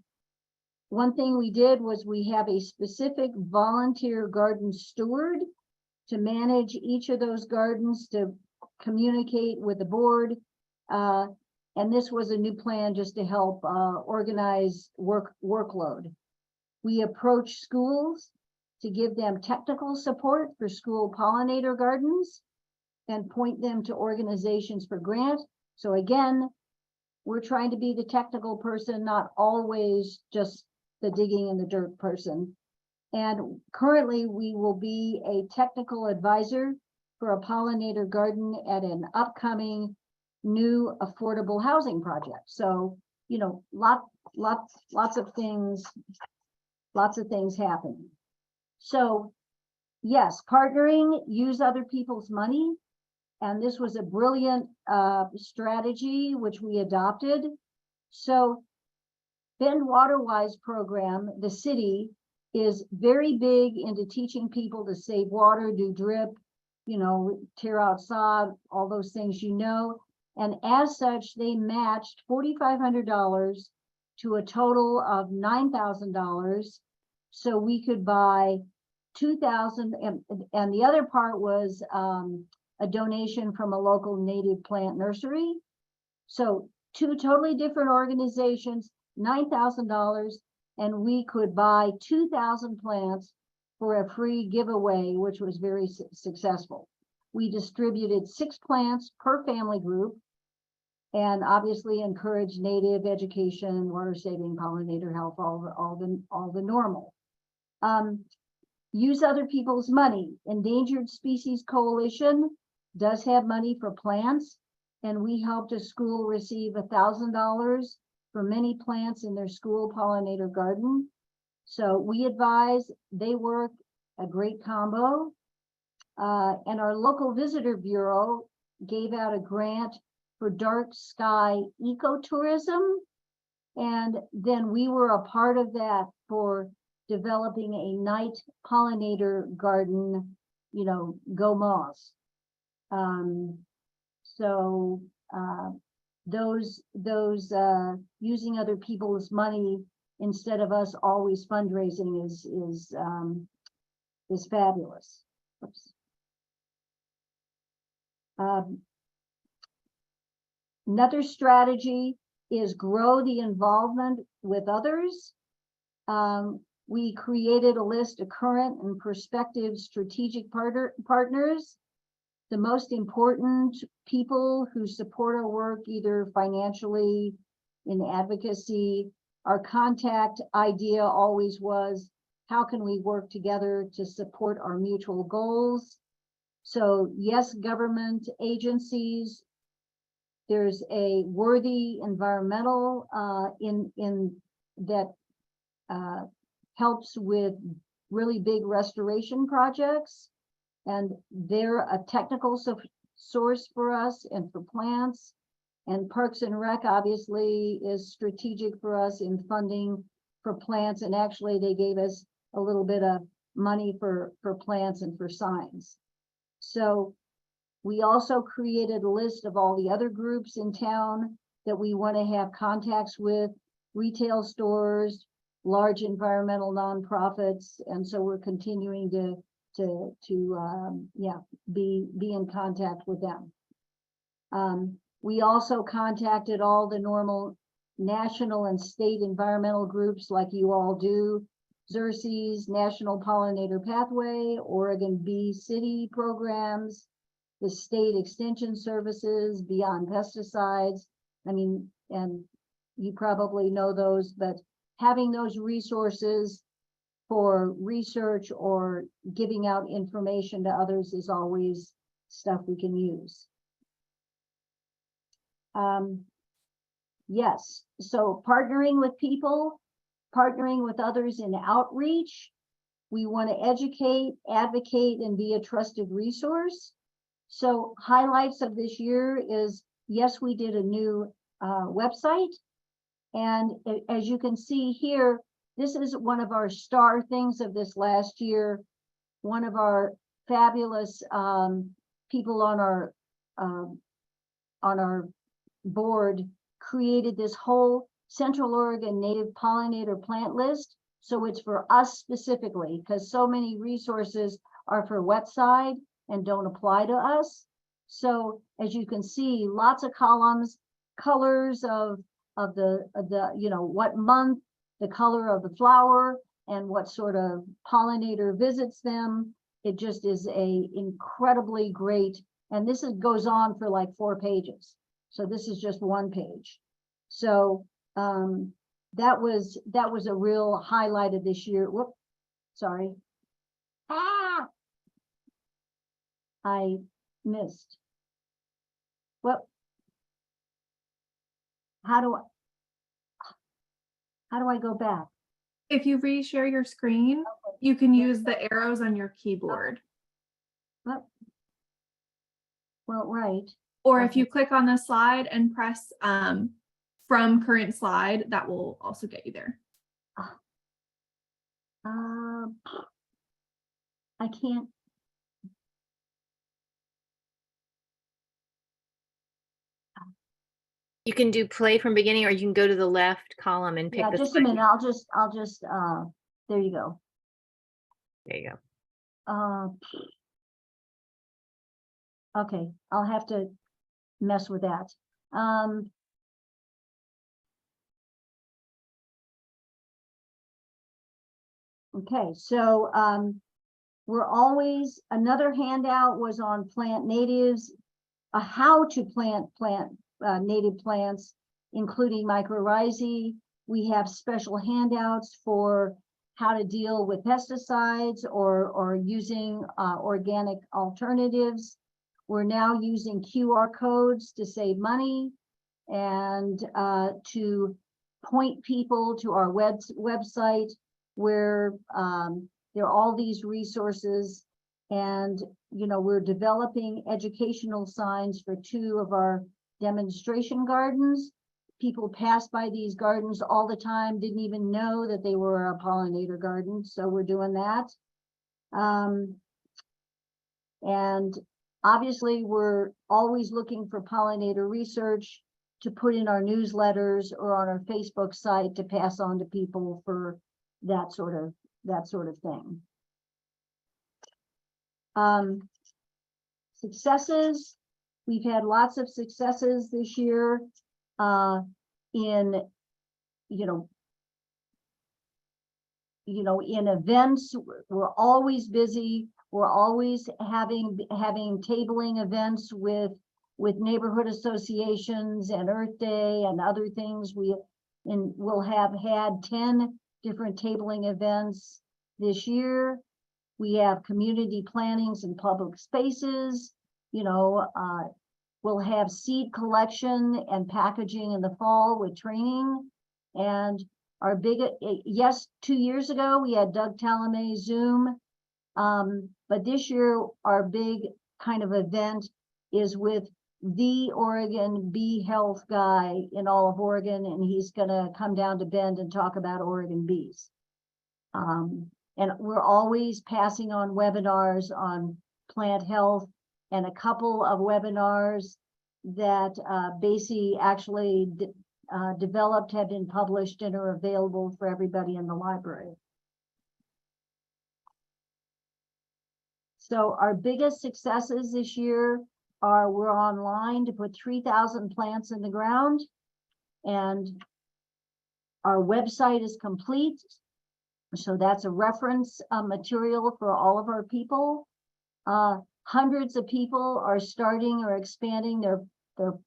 Speaker 3: one thing we did was we have a specific volunteer garden steward to manage each of those gardens, to communicate with the board. And this was a new plan just to help organize workload. We approach schools to give them technical support for school pollinator gardens and point them to organizations for grant. So again, we're trying to be the technical person, not always just the digging in the dirt person. And currently we will be a technical advisor for a pollinator garden at an upcoming new affordable housing project. So, lots of things happening. So yes, partnering, use other people's money. And this was a brilliant strategy, which we adopted. So Bend Waterwise program, the city is very big into teaching people to save water, do drip, tear out sod, all those things, and as such, they matched $4,500 to a total of $9,000. So we could buy 2,000, and the other part was a donation from a local native plant nursery. So 2 totally different organizations, $9,000, and we could buy 2,000 plants for a free giveaway, which was very successful. We distributed 6 plants per family group, and obviously encouraged native education, water saving, pollinator health, all the normal. Use other people's money. Endangered Species Coalition does have money for plants, and we helped a school receive $1,000 for many plants in their school pollinator garden. So we advise, they work a great combo. And our local visitor bureau gave out a grant for dark sky ecotourism. And then we were a part of that for developing a night pollinator garden, go moths. Those using other people's money instead of us always fundraising is fabulous. Oops. Another strategy is grow the involvement with others. We created a list of current and prospective strategic partners. The most important people who support our work, either financially in advocacy. Our contact idea always was, how can we work together to support our mutual goals? So yes, government agencies, there's a worthy environmental in that helps with really big restoration projects. And they're a technical source for us and for plants. And Parks and Rec obviously is strategic for us in funding for plants. And actually they gave us a little bit of money for plants and for signs. So we also created a list of all the other groups in town that we want to have contacts with, retail stores, large environmental nonprofits. And so we're continuing to be in contact with them. We also contacted all the normal national and state environmental groups like you all do, Xerces, National Pollinator Pathway, Oregon Bee City programs, the state extension services, Beyond Pesticides. I mean, and you probably know those, but having those resources for research or giving out information to others is always stuff we can use. Yes, so partnering with people, partnering with others in outreach. We want to educate, advocate, and be a trusted resource. So highlights of this year is, yes, we did a new website. And as you can see here, this is one of our star things of this last year. One of our fabulous people on our board created this whole Central Oregon native pollinator plant list. So it's for us specifically, because so many resources are for wet side and don't apply to us. So as you can see, lots of columns, colors of the you know, what month, the color of the flower, and what sort of pollinator visits them. It just is a incredibly great, and this goes on for like 4 pages. So this is just 1 page. So that was a real highlight of this year. Whoop, sorry. Ah, I missed. Well, how do I go back?
Speaker 7: If you reshare your screen, you can use the arrows on your keyboard.
Speaker 3: Well, right.
Speaker 7: Or if you click on the slide and press from current slide, that will also get you there.
Speaker 3: I can't.
Speaker 5: You can do play from beginning, or you can go to the left column and pick
Speaker 3: Yeah,
Speaker 5: the
Speaker 3: just a
Speaker 5: slide.
Speaker 3: minute. I'll just there you go.
Speaker 5: There you go.
Speaker 3: Okay, I'll have to mess with that. Okay, so we're always, another handout was on plant natives, how to plant native plants, including mycorrhizae. We have special handouts for how to deal with pesticides or using organic alternatives. We're now using QR codes to save money and to point people to our website where there are all these resources. And, you know, we're developing educational signs for 2 of our demonstration gardens. People pass by these gardens all the time, didn't even know that they were a pollinator garden. So we're doing that. And obviously we're always looking for pollinator research to put in our newsletters or on our Facebook site to pass on to people for that sort of thing. Successes. We've had lots of successes this year in, in events. We're always busy. We're always having tabling events with with neighborhood associations and Earth Day and other things. We'll have had 10 different tabling events this year. We have community plantings in public spaces, we'll have seed collection and packaging in the fall with training. And our big, yes, 2 years ago, we had Doug Talamay Zoom. But this year, our big kind of event is with the Oregon bee health guy in all of Oregon, and he's gonna come down to Bend and talk about Oregon bees. And we're always passing on webinars on plant health, and a couple of webinars that BASI actually developed have been published and are available for everybody in the library. So our biggest successes this year are we're online to put 3,000 plants in the ground, and our website is complete. So that's a reference material for all of our people. Hundreds of people are starting or expanding their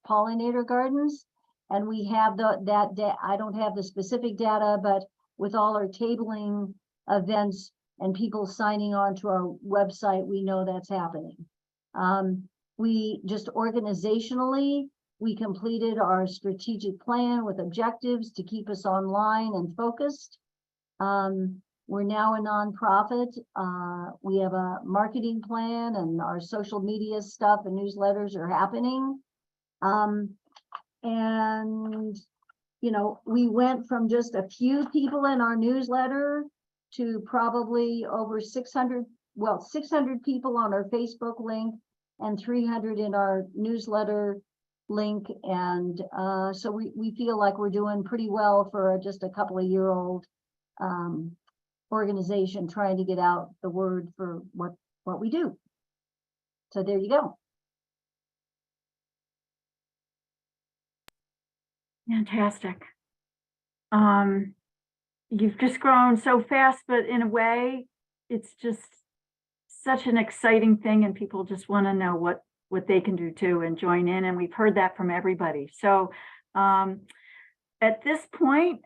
Speaker 3: pollinator gardens. And we have I don't have the specific data, but with all our tabling events and people signing on to our website, we know that's happening. We just organizationally, we completed our strategic plan with objectives to keep us online and focused. We're now a nonprofit. We have a marketing plan, and our social media stuff and newsletters are happening. And, we went from just a few people in our newsletter to probably over 600 people on our Facebook link and 300 in our newsletter link. And so we feel like we're doing pretty well for just a couple of year-old organization trying to get out the word for what we do. So there you go.
Speaker 1: Fantastic. You've just grown so fast, but in a way, it's just such an exciting thing, and people just want to know what they can do too and join in. And we've heard that from everybody. So at this point,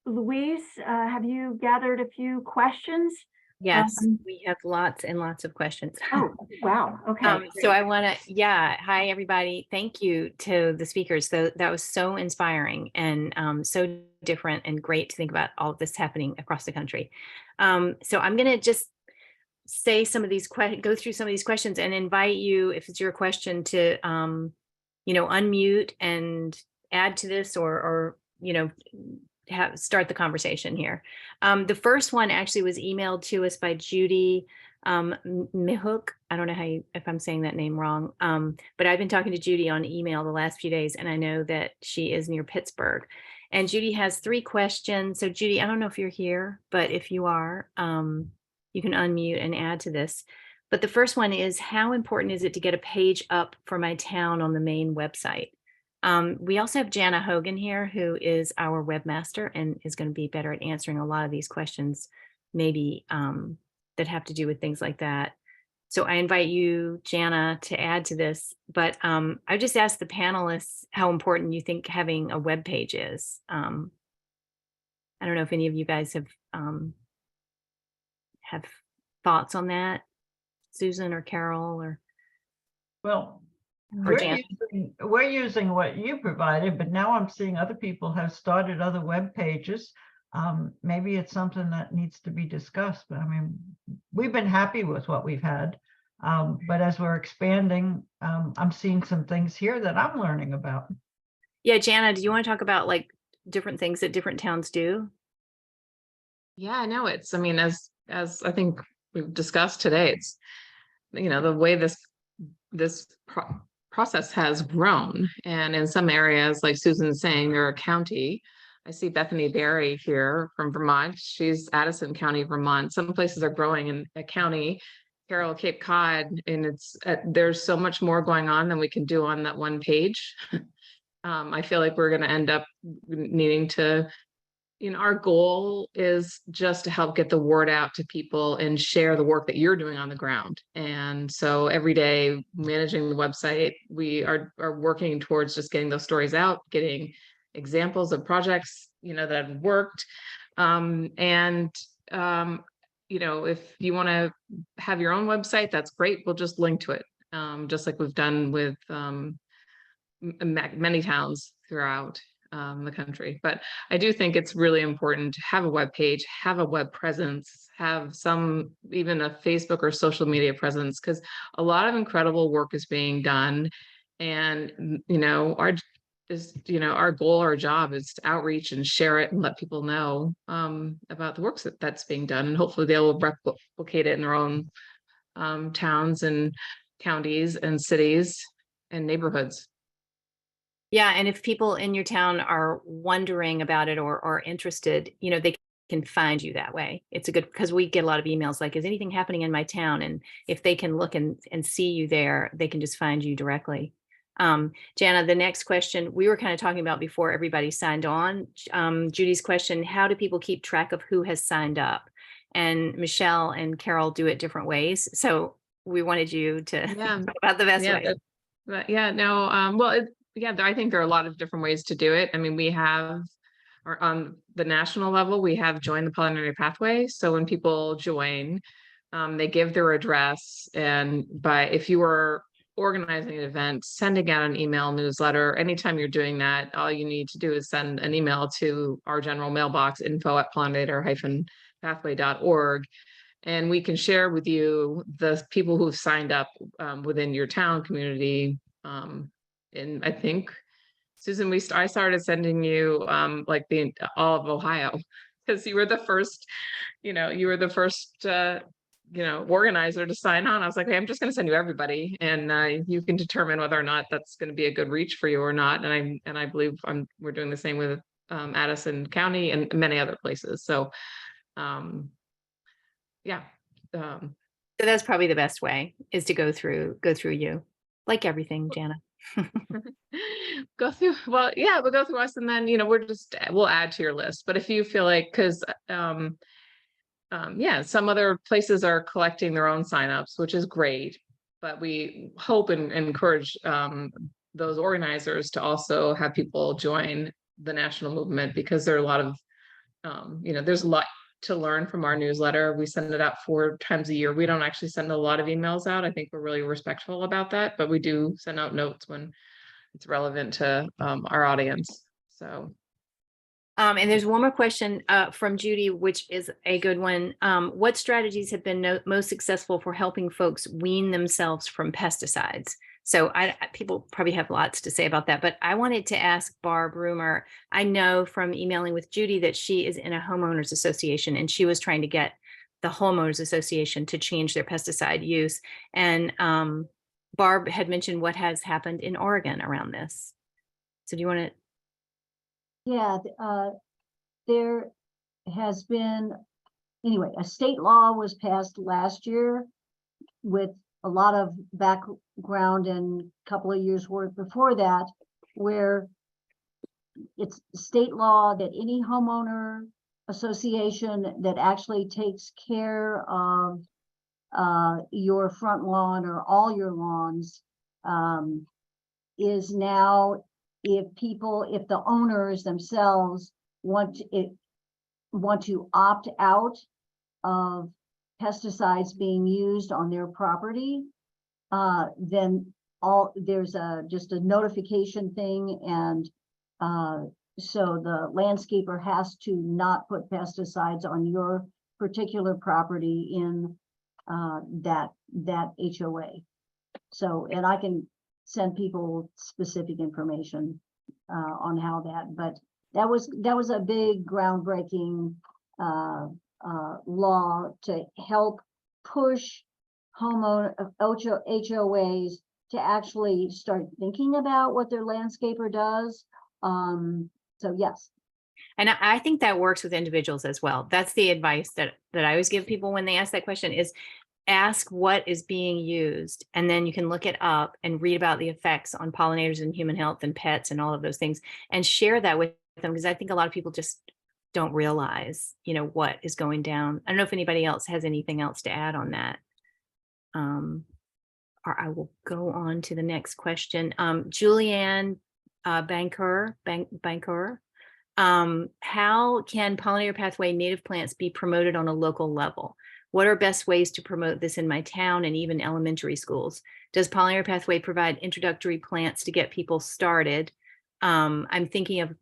Speaker 1: Louise, have you gathered a few questions?
Speaker 5: Yes, we have lots and lots of questions.
Speaker 1: Oh, wow. Okay.
Speaker 5: So I want to, hi, everybody. Thank you to the speakers. That was so inspiring and so different and great to think about all of this happening across the country. So I'm going to just say some of these go through some of these questions and invite you, if it's your question, to unmute and add to this or start the conversation here. The first one actually was emailed to us by Judy Mihuk. I don't know if I'm saying that name wrong, but I've been talking to Judy on email the last few days, and I know that she is near Pittsburgh. And Judy has 3 questions. So Judy, I don't know if you're here, but if you are, you can unmute and add to this. But the first one is, how important is it to get a page up for my town on the main website? We also have Jana Hogan here, who is our webmaster and is going to be better at answering a lot of these questions, maybe that have to do with things like that. So I invite you, Jana, to add to this. But I just asked the panelists how important you think having a web page is. I don't know if any of you guys have thoughts on that, Susan or Carol or.
Speaker 4: Well,
Speaker 5: Or
Speaker 4: we're using what you provided, but now I'm seeing other people have started other web pages. Maybe it's something that needs to be discussed, but I mean, we've been happy with what we've had. But as we're expanding, I'm seeing some things here that I'm learning about.
Speaker 5: Yeah, Jana, do you want to talk about like different things that different towns do?
Speaker 8: Yeah, I know as I think we've discussed today, it's, the way this process has grown. And in some areas, like Susan's saying, they're a county. I see Bethany Berry here from Vermont. She's Addison County, Vermont. Some places are growing in a county. Carol, Cape Cod, and there's so much more going on than we can do on that one page. I feel like we're going to end up needing to, our goal is just to help get the word out to people and share the work that you're doing on the ground. And so every day managing the website, we are working towards just getting those stories out, getting examples of projects, that have worked. If you want to have your own website, that's great. We'll just link to it, just like we've done with many towns throughout the country. But I do think it's really important to have a web page, have a web presence, have even a Facebook or social media presence, because a lot of incredible work is being done. And, our goal, our job is to outreach and share it and let people know about the work that's being done. And hopefully they will replicate it in their own towns and counties and cities and neighborhoods.
Speaker 5: Yeah, and if people in your town are wondering about it or interested, they can find you that way. It's a good, because we get a lot of emails like, is anything happening in my town? And if they can look and see you there, they can just find you directly. Jana, the next question we were kind of talking about before everybody signed on. Judy's question, how do people keep track of who has signed up? And Michelle and Carol do it different ways. So we wanted you to talk about the best way.
Speaker 8: I think there are a lot of different ways to do it. I mean, we have, or on the national level, we have Join the Pollinator Pathway. So when people join, they give their address, and if you are organizing an event, sending out an email newsletter, anytime you're doing that, all you need to do is send an email to our general mailbox, info@pollinator-pathway.org. And we can share with you the people who've signed up within your town community. And I think, Susan, I started sending you all of Ohio, because you were the first, organizer to sign on. I was like, hey, I'm just going to send you everybody, and you can determine whether or not that's going to be a good reach for you or not. And I believe we're doing the same with Addison County and many other places. So,
Speaker 5: So that's probably the best way, is to go through you, like everything, Jana.
Speaker 8: We'll go through us, and then we'll add to your list. But if you feel like, because some other places are collecting their own signups, which is great, but we hope and encourage those organizers to also have people join the national movement, because there are a lot of there's a lot to learn from our newsletter. We send it out 4 times a year. We don't actually send a lot of emails out. I think we're really respectful about that, but we do send out notes when it's relevant to our audience. So.
Speaker 5: And there's one more question from Judy, which is a good one. What strategies have been most successful for helping folks wean themselves from pesticides? So people probably have lots to say about that, but I wanted to ask Barb Rumor. I know from emailing with Judy that she is in a homeowners association, and she was trying to get the homeowners association to change their pesticide use. And Barb had mentioned what has happened in Oregon around this. So do you want to?
Speaker 3: Yeah, there has been, anyway, a state law was passed last year with a lot of background and a couple of years work before that, where it's state law that any homeowner association that actually takes care of your front lawn or all your lawns is now, if the owners themselves want to opt out of pesticides being used on their property, then there's just a notification thing, and so the landscaper has to not put pesticides on your particular property in that HOA. So, and I can send people specific information on how that, but that was a big groundbreaking law to help push HOAs to actually start thinking about what their landscaper does. So yes.
Speaker 5: And I think that works with individuals as well. That's the advice that I always give people when they ask that question, is ask what is being used, and then you can look it up and read about the effects on pollinators and human health and pets and all of those things, and share that with them, because I think a lot of people just don't realize, what is going down. I don't know if anybody else has anything else to add on that. Or I will go on to the next question. Julianne Banker, how can Pollinator Pathway native plants be promoted on a local level? What are best ways to promote this in my town and even elementary schools? Does Pollinator Pathway provide introductory plants to get people started? I'm thinking of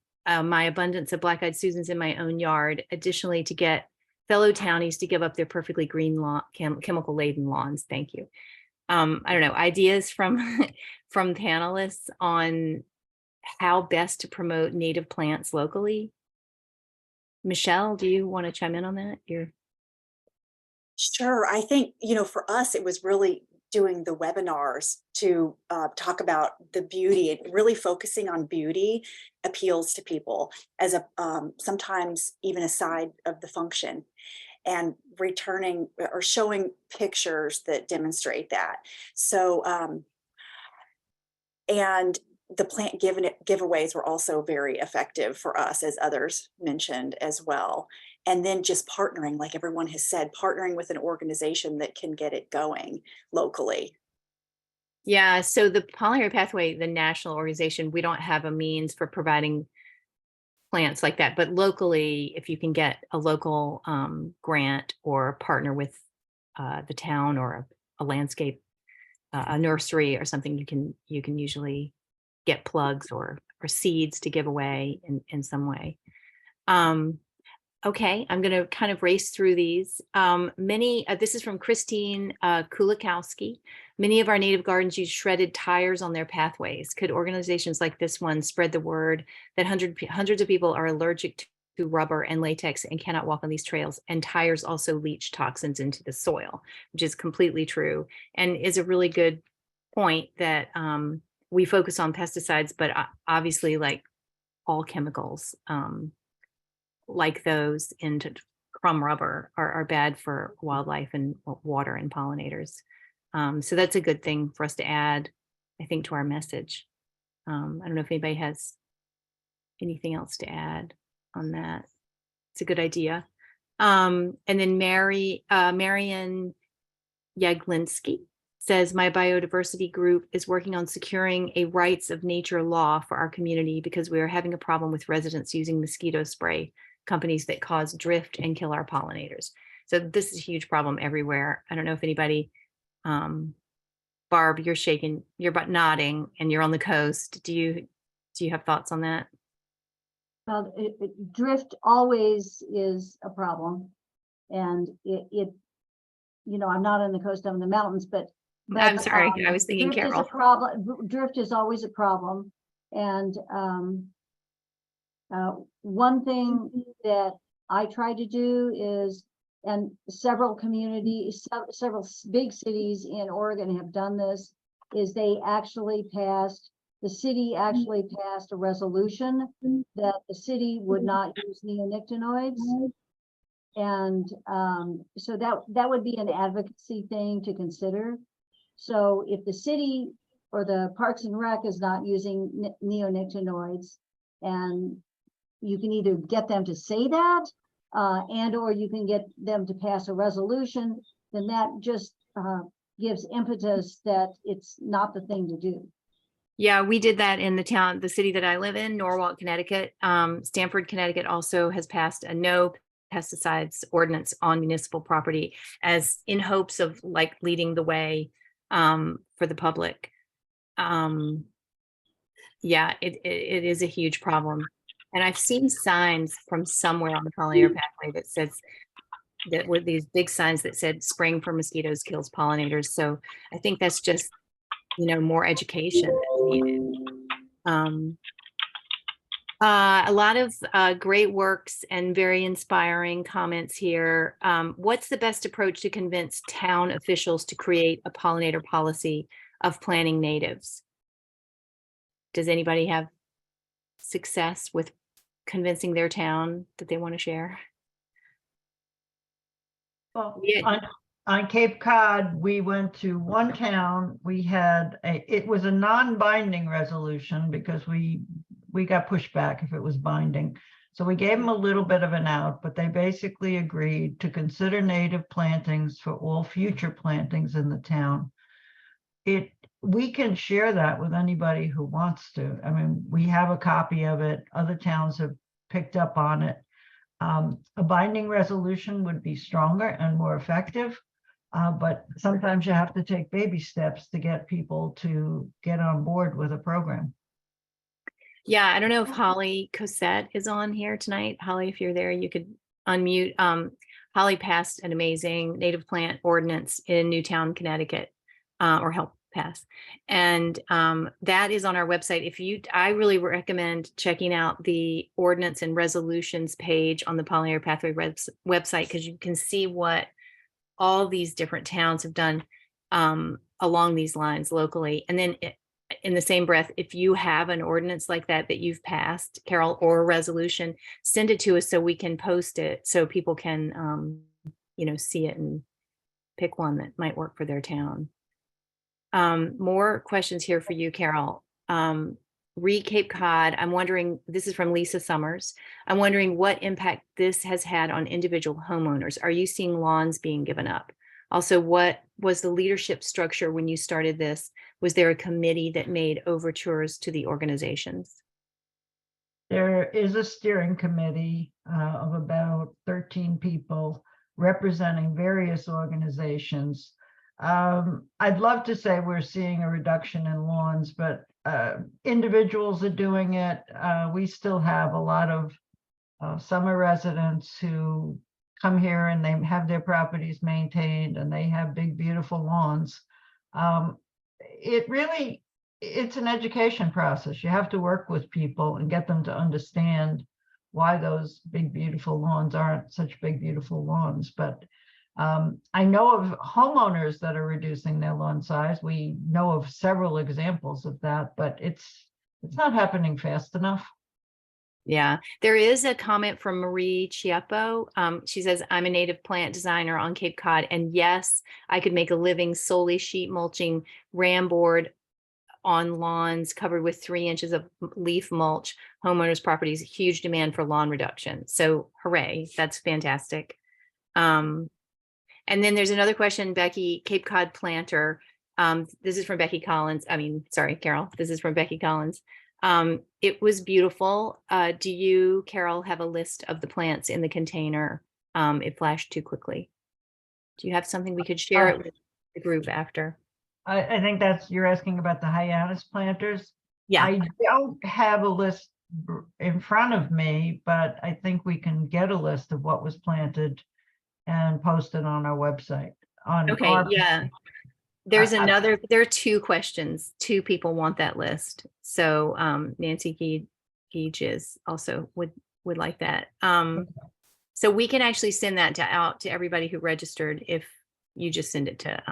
Speaker 5: my abundance of black-eyed Susans in my own yard. Additionally, to get fellow townies to give up their perfectly green lawn, chemical-laden lawns. Thank you. I don't know, ideas from from panelists on how best to promote native plants locally. Michelle, do you want to chime in on that?
Speaker 2: Sure. I think, for us, it was really doing the webinars to talk about the beauty, and really focusing on beauty appeals to people as a sometimes even a side of the function, and returning or showing pictures that demonstrate that. So, and the plant giveaways were also very effective for us, as others mentioned as well. And then just partnering, like everyone has said, partnering with an organization that can get it going locally.
Speaker 5: Yeah, so the Pollinator Pathway, the national organization, we don't have a means for providing plants like that, but locally, if you can get a local grant or partner with the town or a landscape, a nursery or something, you can usually get plugs or seeds to give away in some way. Okay, I'm going to kind of race through these. This is from Christine Kulikowski. Many of our native gardens use shredded tires on their pathways. Could organizations like this one spread the word that hundreds of people are allergic to rubber and latex and cannot walk on these trails? And tires also leach toxins into the soil, which is completely true and is a really good point that we focus on pesticides, but obviously, like all chemicals, like those into crumb rubber are bad for wildlife and water and pollinators. So that's a good thing for us to add, I think, to our message. I don't know if anybody has anything else to add on that. It's a good idea. And then Marian Yaglinski says, my biodiversity group is working on securing a rights of nature law for our community because we are having a problem with residents using mosquito spray companies that cause drift and kill our pollinators. So this is a huge problem everywhere. I don't know if anybody, Barb, you're shaking, you're but nodding, and you're on the coast. Do you have thoughts on that?
Speaker 3: Well, drift always is a problem, and I'm not on the coast, I'm in the mountains, but
Speaker 5: I'm sorry, I was thinking
Speaker 3: drift
Speaker 5: Carol.
Speaker 3: is a problem. Drift is always a problem, and one thing that I try to do is, and several communities, several big cities in Oregon have done this, is the city actually passed a resolution that the city would not use neonicotinoids. And so that would be an advocacy thing to consider. So if the city or the Parks and Rec is not using neonicotinoids, and you can either get them to say that, and or you can get them to pass a resolution, then that just gives impetus that it's not the thing to do.
Speaker 5: Yeah, we did that in the city that I live in, Norwalk, Connecticut. Stamford, Connecticut also has passed a no pesticides ordinance on municipal property, as in hopes of like leading the way for the public. Yeah, it is a huge problem. And I've seen signs from somewhere on the Pollinator Pathway that says that were these big signs that said spraying for mosquitoes kills pollinators. So I think that's just, more education that's needed. A lot of great works and very inspiring comments here. What's the best approach to convince town officials to create a pollinator policy of planting natives? Does anybody have success with convincing their town that they want to share?
Speaker 4: Well,
Speaker 5: Yeah.
Speaker 4: on Cape Cod, we went to one town. We had it was a non-binding resolution because we got pushback if it was binding. So we gave them a little bit of an out, but they basically agreed to consider native plantings for all future plantings in the town. We can share that with anybody who wants to. I mean, we have a copy of it. Other towns have picked up on it. A binding resolution would be stronger and more effective, but sometimes you have to take baby steps to get people to get on board with a program.
Speaker 5: Yeah, I don't know if Holly Cosette is on here tonight. Holly, if you're there, you could unmute. Holly passed an amazing native plant ordinance in Newtown, Connecticut, or helped pass. And that is on our website. I really recommend checking out the ordinance and resolutions page on the Pollinator Pathway website, because you can see what all these different towns have done along these lines locally. And then in the same breath, if you have an ordinance like that you've passed, Carol, or a resolution, send it to us so we can post it so people can, see it and pick one that might work for their town. More questions here for you, Carol. Cape Cod, I'm wondering, this is from Lisa Summers. I'm wondering what impact this has had on individual homeowners. Are you seeing lawns being given up? Also, what was the leadership structure when you started this? Was there a committee that made overtures to the organizations?
Speaker 4: There is a steering committee of about 13 people representing various organizations. I'd love to say we're seeing a reduction in lawns, but individuals are doing it. We still have a lot of summer residents who come here and they have their properties maintained and they have big, beautiful lawns. It's an education process. You have to work with people and get them to understand why those big, beautiful lawns aren't such big, beautiful lawns. But I know of homeowners that are reducing their lawn size. We know of several examples of that, but it's not happening fast enough.
Speaker 5: Yeah, there is a comment from Marie Chiappo. She says, I'm a native plant designer on Cape Cod, and yes, I could make a living solely sheet mulching ramboard on lawns covered with 3 inches of leaf mulch. Homeowners' properties, huge demand for lawn reduction. So hooray, that's fantastic. And then there's another question, Becky, Cape Cod planter. This is from Becky Collins. Carol, this is from Becky Collins. It was beautiful. Do you, Carol, have a list of the plants in the container? It flashed too quickly. Do you have something we could share it with the group after?
Speaker 4: I think you're asking about the hyannis planters.
Speaker 5: Yeah.
Speaker 4: I don't have a list in front of me, but I think we can get a list of what was planted and post it on our website.
Speaker 5: Okay, yeah. There's there are 2 questions. 2 people want that list. So Nancy Geges also would like that. So we can actually send that out to everybody who registered if you just send it to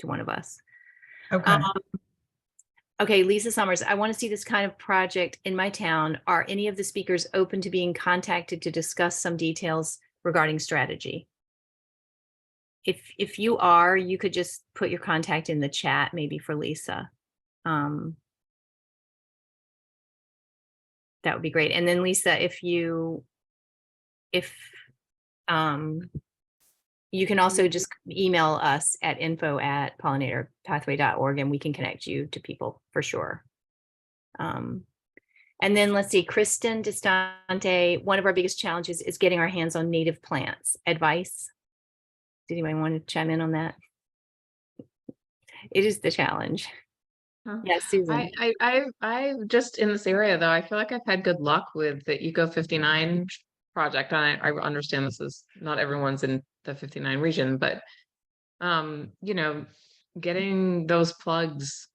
Speaker 5: one of us.
Speaker 4: Okay.
Speaker 5: Okay, Lisa Summers, I want to see this kind of project in my town. Are any of the speakers open to being contacted to discuss some details regarding strategy? If you are, you could just put your contact in the chat, maybe for Lisa. That would be great. And then Lisa, you can also just email us at info@pollinatorpathway.org and we can connect you to people for sure. And then let's see, Kristen Distante, one of our biggest challenges is getting our hands on native plants. Advice? Did anybody want to chime in on that? It is the challenge. Yes, Susan.
Speaker 8: I just in this area though, I feel like I've had good luck with the Eco 59 project. And I understand this is not everyone's in the 59 region, but getting those plugs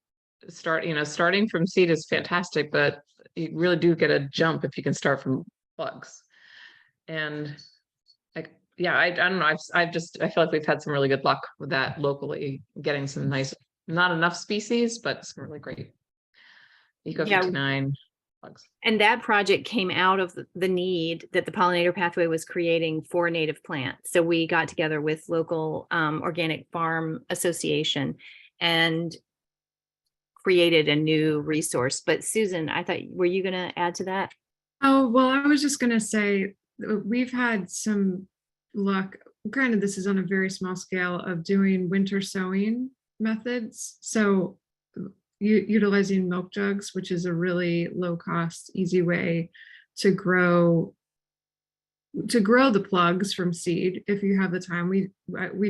Speaker 8: starting from seed is fantastic, but you really do get a jump if you can start from plugs. And I don't know. I feel like we've had some really good luck with that locally, getting some nice, not enough species, but some really great Eco 59 plugs.
Speaker 5: And that project came out of the need that the Pollinator Pathway was creating for native plants. So we got together with local organic farm association and created a new resource. But Susan, I thought, were you going to add to that?
Speaker 6: Oh, well, I was just gonna say, we've had some luck. Granted, this is on a very small scale of doing winter sowing methods. So utilizing milk jugs, which is a really low cost, easy way to grow the plugs from seed if you have the time. We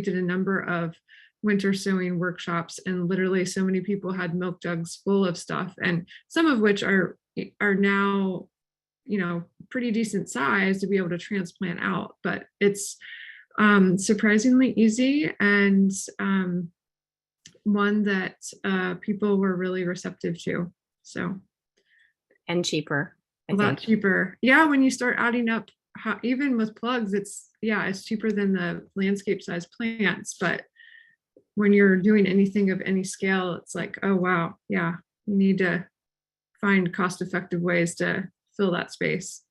Speaker 6: did a number of winter sowing workshops, and literally so many people had milk jugs full of stuff, and some of which are now, you know, pretty decent size to be able to transplant out. But it's surprisingly easy, and one that people were really receptive to. So,
Speaker 5: And cheaper, I
Speaker 6: a lot
Speaker 5: think.
Speaker 6: cheaper. Yeah, when you start adding up, even with plugs, it's cheaper than the landscape size plants. But when you're doing anything of any scale, it's like, oh wow, yeah, you need to find cost-effective ways to fill that space.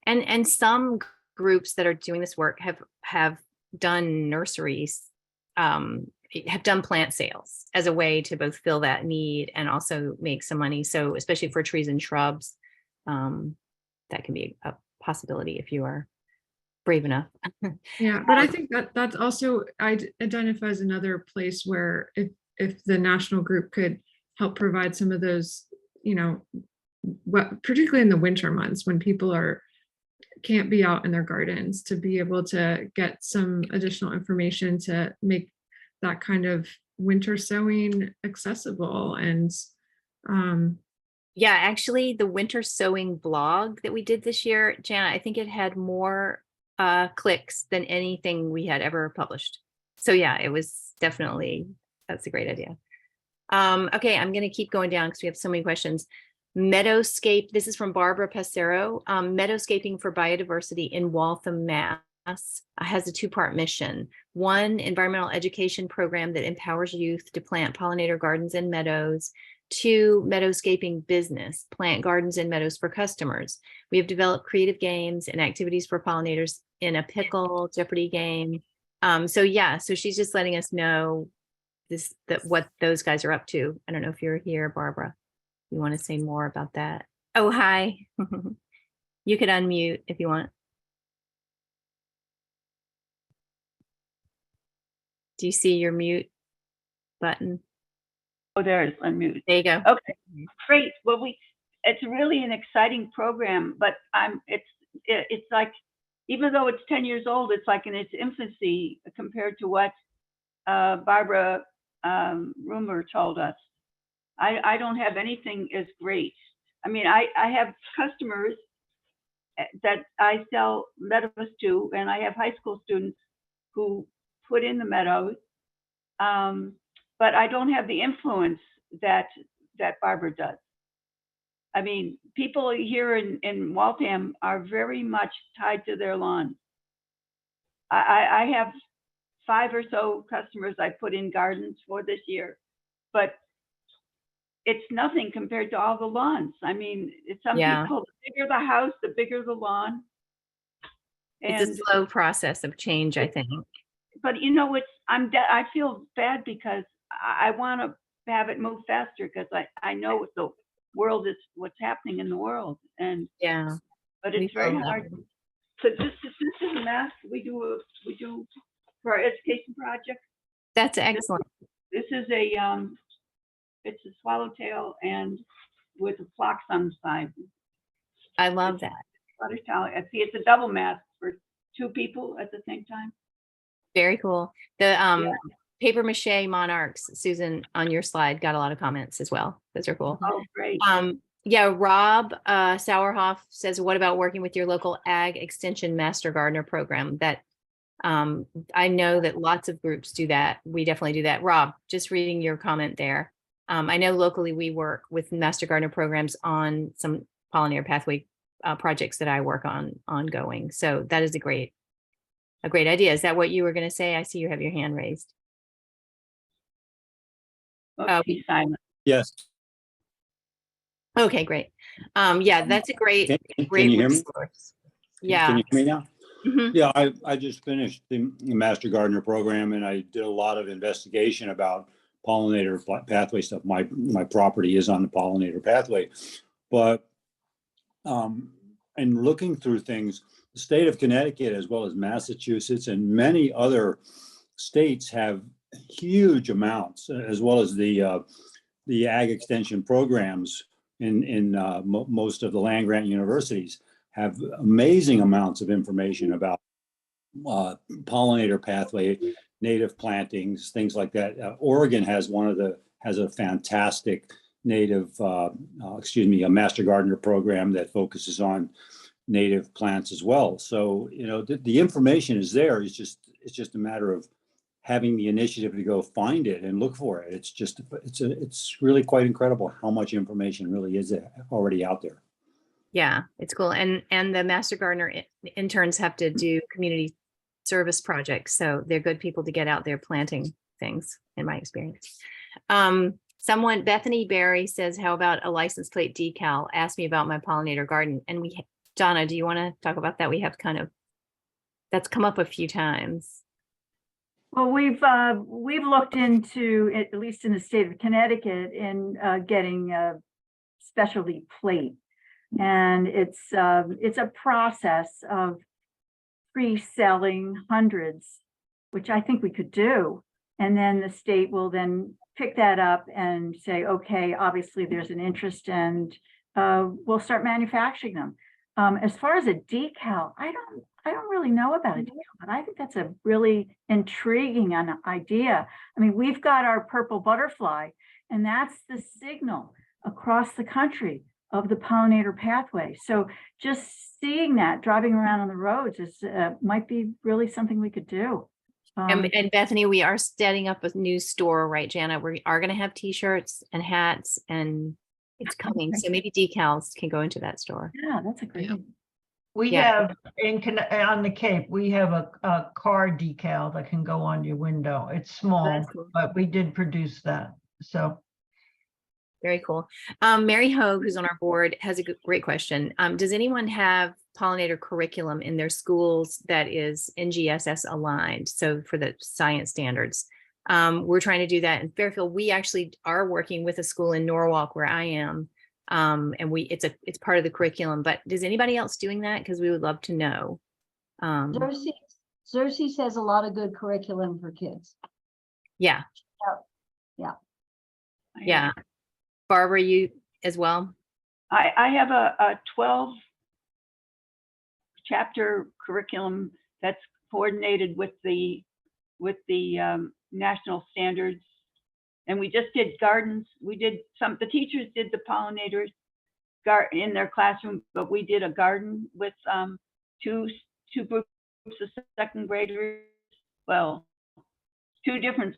Speaker 5: And some groups that are doing this work have done nurseries, have done plant sales as a way to both fill that need and also make some money. So especially for trees and shrubs, that can be a possibility if you are brave enough.
Speaker 6: Yeah, but I think that also identifies another place where if the national group could help provide some of those, you know, particularly in the winter months when people can't be out in their gardens, to be able to get some additional information to make that kind of winter sowing accessible. And
Speaker 5: yeah, actually the winter sowing blog that we did this year, Jana, I think it had more clicks than anything we had ever published. So yeah, it was definitely, that's a great idea. Okay, I'm going to keep going down because we have so many questions. Meadowscape, this is from Barbara Passero. Meadowscaping for Biodiversity in Waltham, Mass. Has a two-part mission. One, environmental education program that empowers youth to plant pollinator gardens and meadows. Two, meadowscaping business, plant gardens and meadows for customers. We have developed creative games and activities for pollinators in a pickle Jeopardy game. So yeah, so she's just letting us know what those guys are up to. I don't know if you're here, Barbara. You want to say more about that? Oh, hi. You could unmute if you want. Do you see your mute button?
Speaker 1: Oh, there's unmute.
Speaker 5: There you go.
Speaker 1: Okay, great. Well, it's really an exciting program, but it's like, even though it's 10 years old, it's like in its infancy compared to what Barbara Rumor told us. I don't have anything as great. I mean, I have customers that I sell meadows to, and I have high school students who put in the meadows, but I don't have the influence that Barbara does. I mean, people here in Waltham are very much tied to their lawns. I have 5 or so customers I put in gardens for this year, but it's nothing compared to all the lawns. I mean, some people, the bigger the house, the bigger the lawn.
Speaker 5: It's a slow process of change, I think.
Speaker 1: But you know, I feel bad because I want to have it move faster because I know what the world is, what's happening in the world, and
Speaker 5: yeah,
Speaker 1: but it's very hard. So this is a math we do for our education project.
Speaker 5: That's excellent.
Speaker 1: This is it's a swallowtail and with the phlox on the side.
Speaker 5: I love that.
Speaker 1: I see it's a double mask for 2 people at the same time.
Speaker 5: Very cool. The paper mache monarchs, Susan, on your slide got a lot of comments as well. Those are cool.
Speaker 1: Oh, great.
Speaker 5: Yeah, Rob Sauerhoff says, what about working with your local ag extension master gardener program? That I know that lots of groups do that. We definitely do that. Rob, just reading your comment there. I know locally we work with master gardener programs on some pollinator pathway projects that I work on ongoing. So that is a great idea. Is that what you were going to say? I see you have your hand raised.
Speaker 1: Okay, silent.
Speaker 9: Yes.
Speaker 5: Okay, great. Yeah, that's a great
Speaker 9: Can you hear me?
Speaker 5: resource. Yeah.
Speaker 9: Can you hear me now?
Speaker 5: Mhm.
Speaker 9: Yeah, I just finished the Master Gardener program, and I did a lot of investigation about pollinator pathway stuff. My property is on the pollinator pathway, but and looking through things, the state of Connecticut, as well as Massachusetts and many other states, have huge amounts, as well as the ag extension programs in most of the land grant universities have amazing amounts of information about pollinator pathway, native plantings, things like that. Oregon has a fantastic native, a master gardener program that focuses on native plants as well. So, the information is there. It's just a matter of having the initiative to go find it and look for it. It's really quite incredible how much information really is already out there.
Speaker 5: Yeah, it's cool. And the Master Gardener interns have to do community service projects. So they're good people to get out there planting things, in my experience. Bethany Barry says, how about a license plate decal? Ask me about my pollinator garden. And Donna, do you want to talk about that? We have that's come up a few times.
Speaker 1: Well, we've looked into, at least in the state of Connecticut, in getting a specialty plate. And it's a process of pre-selling hundreds, which I think we could do. And then the state will then pick that up and say, okay, obviously there's an interest, and we'll start manufacturing them. As far as a decal, I don't really know about a decal, but I think that's a really intriguing idea. I mean, we've got our purple butterfly, and that's the signal across the country of the pollinator pathway. So just seeing that, driving around on the roads, might be really something we could do.
Speaker 5: And Bethany, we are setting up a new store, right, Jana? We are going to have T-shirts and hats, and it's coming. So maybe decals can go into that store.
Speaker 1: Yeah, that's a great.
Speaker 8: Yeah.
Speaker 4: We
Speaker 5: Yeah.
Speaker 4: have on the Cape, we have a car decal that can go on your window. It's small,
Speaker 5: That's cool.
Speaker 4: but we did produce that. So
Speaker 5: Very cool. Mary Hogue, who's on our board, has a great question. Does anyone have pollinator curriculum in their schools that is NGSS aligned? So for the science standards, we're trying to do that in Fairfield. We actually are working with a school in Norwalk where I am. And it's part of the curriculum, but is anybody else doing that? Because we would love to know.
Speaker 3: Xerxes has a lot of good curriculum for kids.
Speaker 5: Yeah.
Speaker 3: Yeah.
Speaker 5: Yeah. Barbara, you as well?
Speaker 10: I have a 12 chapter curriculum that's coordinated with the national standards. And we just did gardens. The teachers did the pollinators in their classroom, but we did a garden with two groups of second graders. Well, two different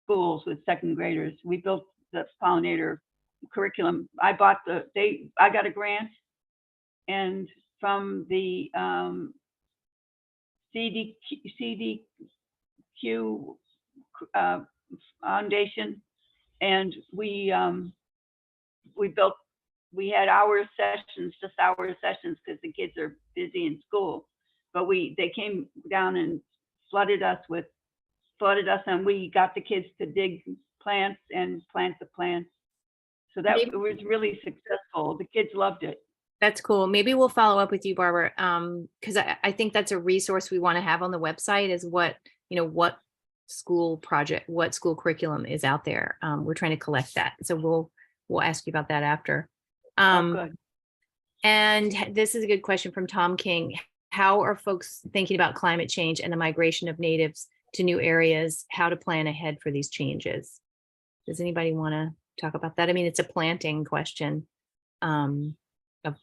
Speaker 10: schools with second graders. We built the pollinator curriculum. I got a grant, and from the CDQ Foundation, and we had hour sessions because the kids are busy in school, but they came down and flooded us, and we got the kids to dig plants and plant the plants. So that was really successful. The kids loved it.
Speaker 5: That's cool. Maybe we'll follow up with you, Barbara, because I think that's a resource we want to have on the website, is what school curriculum is out there. We're trying to collect that. So we'll ask you about that after.
Speaker 10: Good.
Speaker 5: And this is a good question from Tom King. How are folks thinking about climate change and the migration of natives to new areas? How to plan ahead for these changes? Does anybody want to talk about that? I mean, it's a planting question of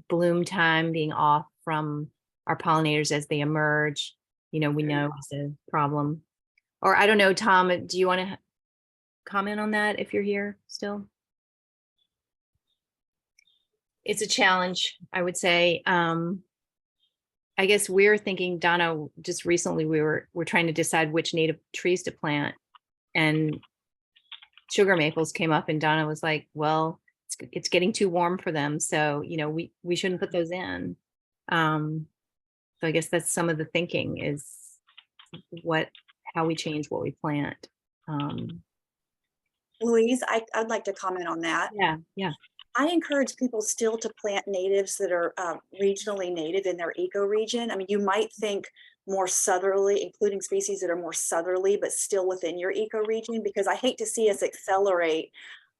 Speaker 5: bloom time being off from our pollinators as they emerge. We know is a problem. Or I don't know, Tom, do you want to comment on that if you're here still? It's a challenge, I would say. I guess we're thinking, Donna, just recently we're trying to decide which native trees to plant, and sugar maples came up, and Donna was like, well, it's getting too warm for them. So, we shouldn't put those in. So I guess that's some of the thinking, is how we change what we plant.
Speaker 2: Louise, I'd like to comment on that.
Speaker 5: Yeah.
Speaker 2: I encourage people still to plant natives that are regionally native in their ecoregion. I mean, you might think more southerly, including species that are more southerly, but still within your ecoregion, because I hate to see us accelerate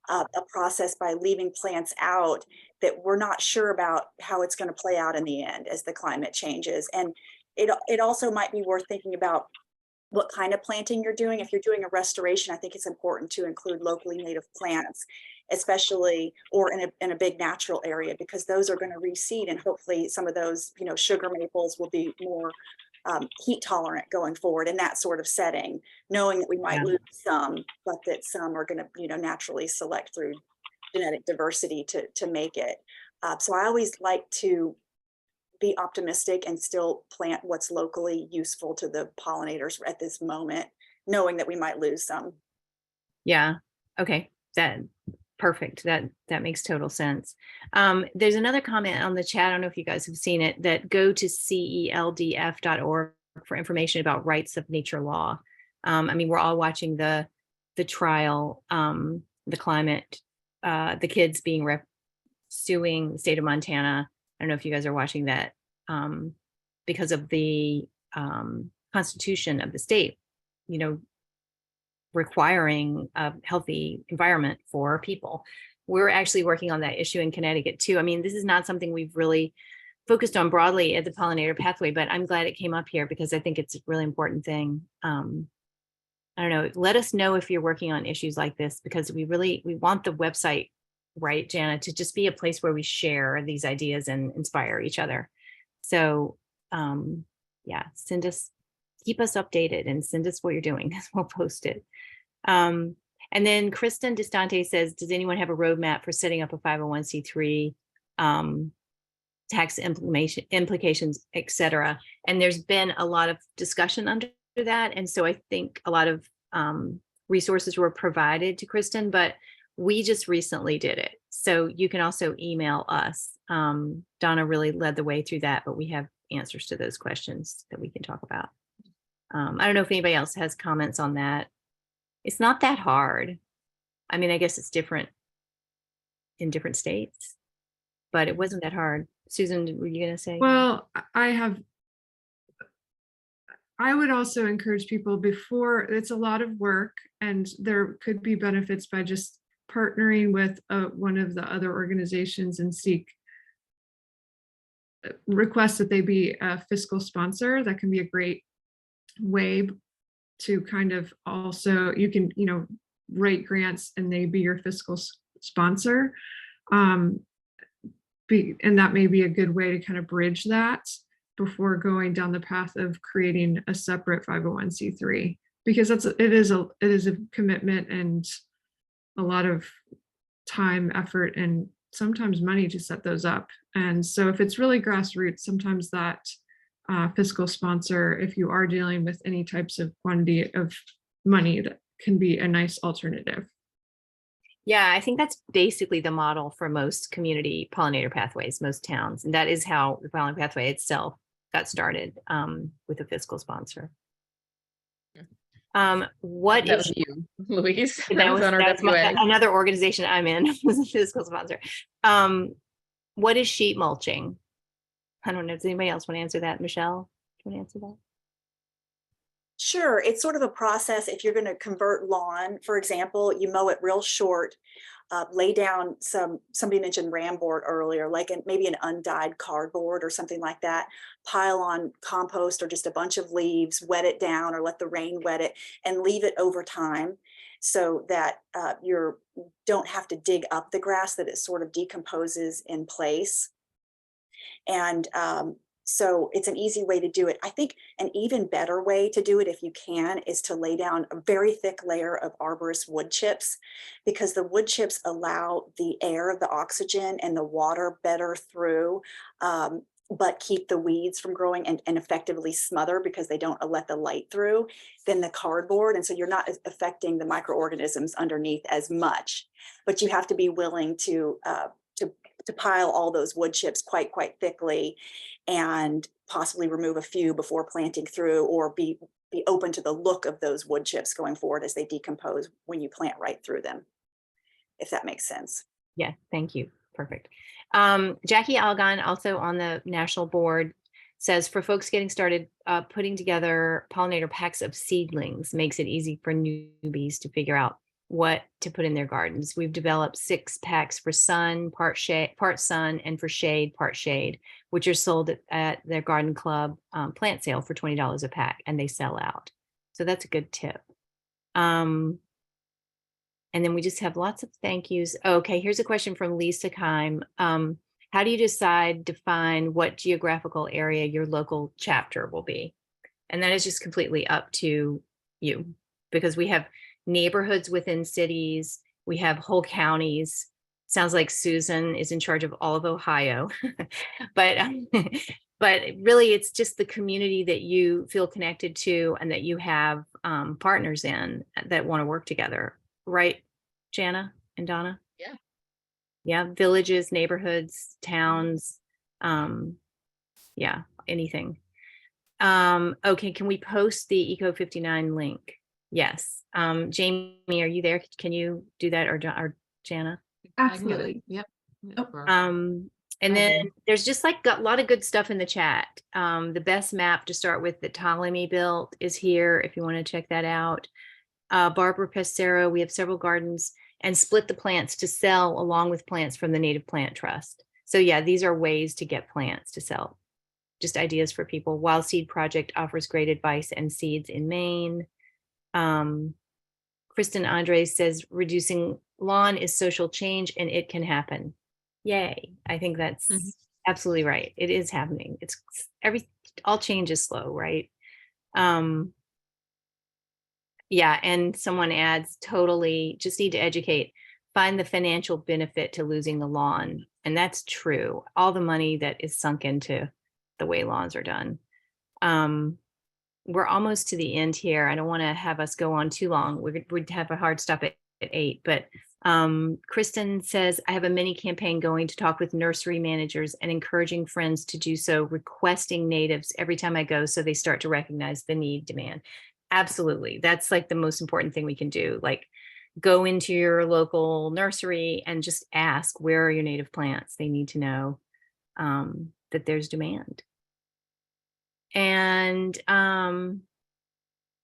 Speaker 2: a process by leaving plants out that we're not sure about how it's going to play out in the end as the climate changes. And it also might be worth thinking about what kind of planting you're doing. If you're doing a restoration, I think it's important to include locally native plants, especially or in a big natural area, because those are going to reseed, and hopefully some of those, you know, sugar maples will be more heat tolerant going forward in that sort of setting, knowing that we might
Speaker 5: Yeah.
Speaker 2: lose some, but that some are going to, you know, naturally select through genetic diversity to make it. So I always like to be optimistic and still plant what's locally useful to the pollinators at this moment, knowing that we might lose some.
Speaker 5: Yeah. Okay. That perfect. That makes total sense. There's another comment on the chat. I don't know if you guys have seen it, that go to celdf.org for information about rights of nature law. I mean, we're all watching the trial, the climate, the kids being suing the state of Montana. I don't know if you guys are watching that, because of the constitution of the state, you know, requiring a healthy environment for people. We're actually working on that issue in Connecticut too. I mean, this is not something we've really focused on broadly at the Pollinator Pathway, but I'm glad it came up here because I think it's a really important thing. I don't know, let us know if you're working on issues like this, because we want the website, right, Jana, to just be a place where we share these ideas and inspire each other. So yeah, keep us updated and send us what you're doing. We'll post it. And then Kristen Distante says, does anyone have a roadmap for setting up a 501c3, tax implications, et cetera? And there's been a lot of discussion under that. And so I think a lot of resources were provided to Kristen, but we just recently did it. So you can also email us. Donna really led the way through that, but we have answers to those questions that we can talk about. I don't know if anybody else has comments on that. It's not that hard. I mean, I guess it's different in different states, but it wasn't that hard. Susan, were you going to say?
Speaker 6: Well, I would also encourage people before, it's a lot of work, and there could be benefits by just partnering with one of the other organizations and request that they be a fiscal sponsor. That can be a great way to kind of also, you can, you know, write grants and they be your fiscal sponsor. And that may be a good way to kind of bridge that before going down the path of creating a separate 501c3, because it is a commitment and a lot of time, effort, and sometimes money to set those up. And so if it's really grassroots, sometimes that fiscal sponsor, if you are dealing with any types of quantity of money, that can be a nice alternative.
Speaker 5: Yeah, I think that's basically the model for most community pollinator pathways, most towns. And that is how the pollinator pathway itself got started, with a fiscal sponsor. What
Speaker 8: That
Speaker 5: is
Speaker 8: was you, Louise.
Speaker 5: that's another organization I'm in was a fiscal sponsor. What is sheet mulching? I don't know. Does anybody else want to answer that? Michelle, do you want to answer that?
Speaker 2: Sure, it's sort of a process. If you're going to convert lawn, for example, you mow it real short, lay down somebody mentioned ramboard earlier, like maybe an undyed cardboard or something like that, pile on compost or just a bunch of leaves, wet it down or let the rain wet it, and leave it over time so that you don't have to dig up the grass, that it sort of decomposes in place. And so it's an easy way to do it. I think an even better way to do it, if you can, is to lay down a very thick layer of arborist wood chips, because the wood chips allow the air, the oxygen, and the water better through, but keep the weeds from growing and effectively smother because they don't let the light through, than the cardboard. And so you're not affecting the microorganisms underneath as much, but you have to be willing to pile all those wood chips quite thickly, and possibly remove a few before planting through, or be open to the look of those wood chips going forward as they decompose when you plant right through them, if that makes sense.
Speaker 5: Yeah, thank you. Perfect. Jackie Algon, also on the national board, says for folks getting started, putting together pollinator packs of seedlings makes it easy for newbies to figure out what to put in their gardens. We've developed 6 packs for sun, part sun, and for shade, part shade, which are sold at their garden club plant sale for $20 a pack, and they sell out. So that's a good tip. And then we just have lots of thank yous. Okay, here's a question from Lisa Keim. How do you define what geographical area your local chapter will be? And that is just completely up to you, because we have neighborhoods within cities, we have whole counties. Sounds like Susan is in charge of all of Ohio, but really it's just the community that you feel connected to and that you have partners in that want to work together, right, Jana and Donna?
Speaker 8: Yeah.
Speaker 5: Yeah, villages, neighborhoods, towns, yeah, anything. Okay, can we post the Eco 59 link? Yes. Jamie, are you there? Can you do that, or Jana?
Speaker 8: I can get it.
Speaker 7: Absolutely.
Speaker 8: Yep.
Speaker 5: And then there's just like a lot of good stuff in the chat. The best map to start with that Ptolemy built is here if you want to check that out. Barbara Pesero, we have several gardens, and split the plants to sell along with plants from the Native Plant Trust. So yeah, these are ways to get plants to sell. Just ideas for people. Wild Seed Project offers great advice and seeds in Maine. Kristen Andres says reducing lawn is social change and it can happen. Yay. I think that's absolutely right. It is happening. It's all change is slow, right? Yeah, and someone adds, totally, just need to educate, find the financial benefit to losing the lawn. And that's true. All the money that is sunk into the way lawns are done. We're almost to the end here. I don't want to have us go on too long. We'd have a hard stop at 8, but Kristen says, I have a mini campaign going to talk with nursery managers and encouraging friends to do so, requesting natives every time I go so they start to recognize the need, demand. Absolutely. That's like the most important thing we can do. Like go into your local nursery and just ask, where are your native plants? They need to know that there's demand. And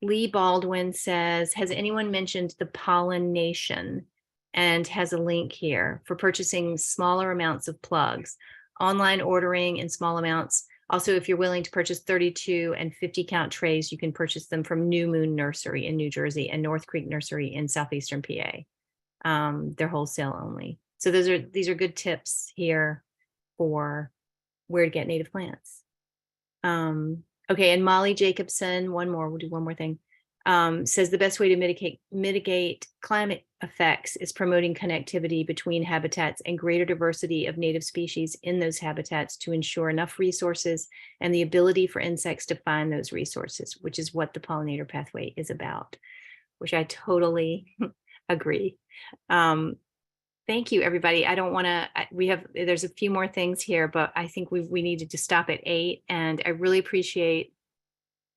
Speaker 5: Lee Baldwin says, has anyone mentioned the pollination? And has a link here for purchasing smaller amounts of plugs, online ordering in small amounts. Also, if you're willing to purchase 32 and 50 count trays, you can purchase them from New Moon Nursery in New Jersey and North Creek Nursery in southeastern PA. They're wholesale only. So these are good tips here for where to get native plants. Okay, and Molly Jacobson, we'll do one more thing. Says the best way to mitigate climate effects is promoting connectivity between habitats and greater diversity of native species in those habitats to ensure enough resources and the ability for insects to find those resources, which is what the Pollinator Pathway is about, which I totally agree. Thank you, everybody. I don't want to, there's a few more things here, but I think we needed to stop at 8, and I really appreciate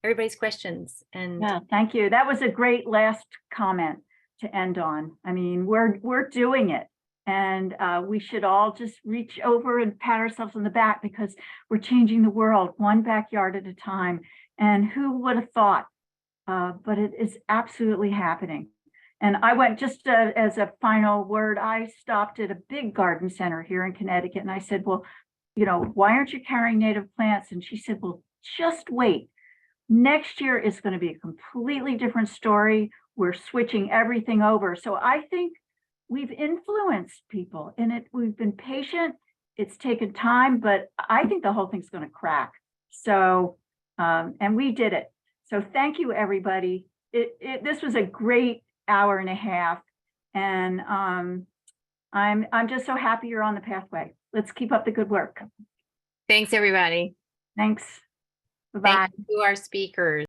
Speaker 5: everybody's questions. And
Speaker 1: yeah, thank you. That was a great last comment to end on. I mean, we're doing it, and we should all just reach over and pat ourselves on the back because we're changing the world one backyard at a time. And who would have thought? But it is absolutely happening. And I went just as a final word, I stopped at a big garden center here in Connecticut, and I said, well, why aren't you carrying native plants? And she said, well, just wait. Next year is going to be a completely different story. We're switching everything over. So I think we've influenced people in it. We've been patient. It's taken time, but I think the whole thing's going to crack. So, and we did it. So thank you, everybody. This was a great hour and a half. And I'm just so happy you're on the pathway. Let's keep up the good work.
Speaker 5: thanks, everybody.
Speaker 1: Thanks. Bye-bye.
Speaker 5: Thank you to our speakers.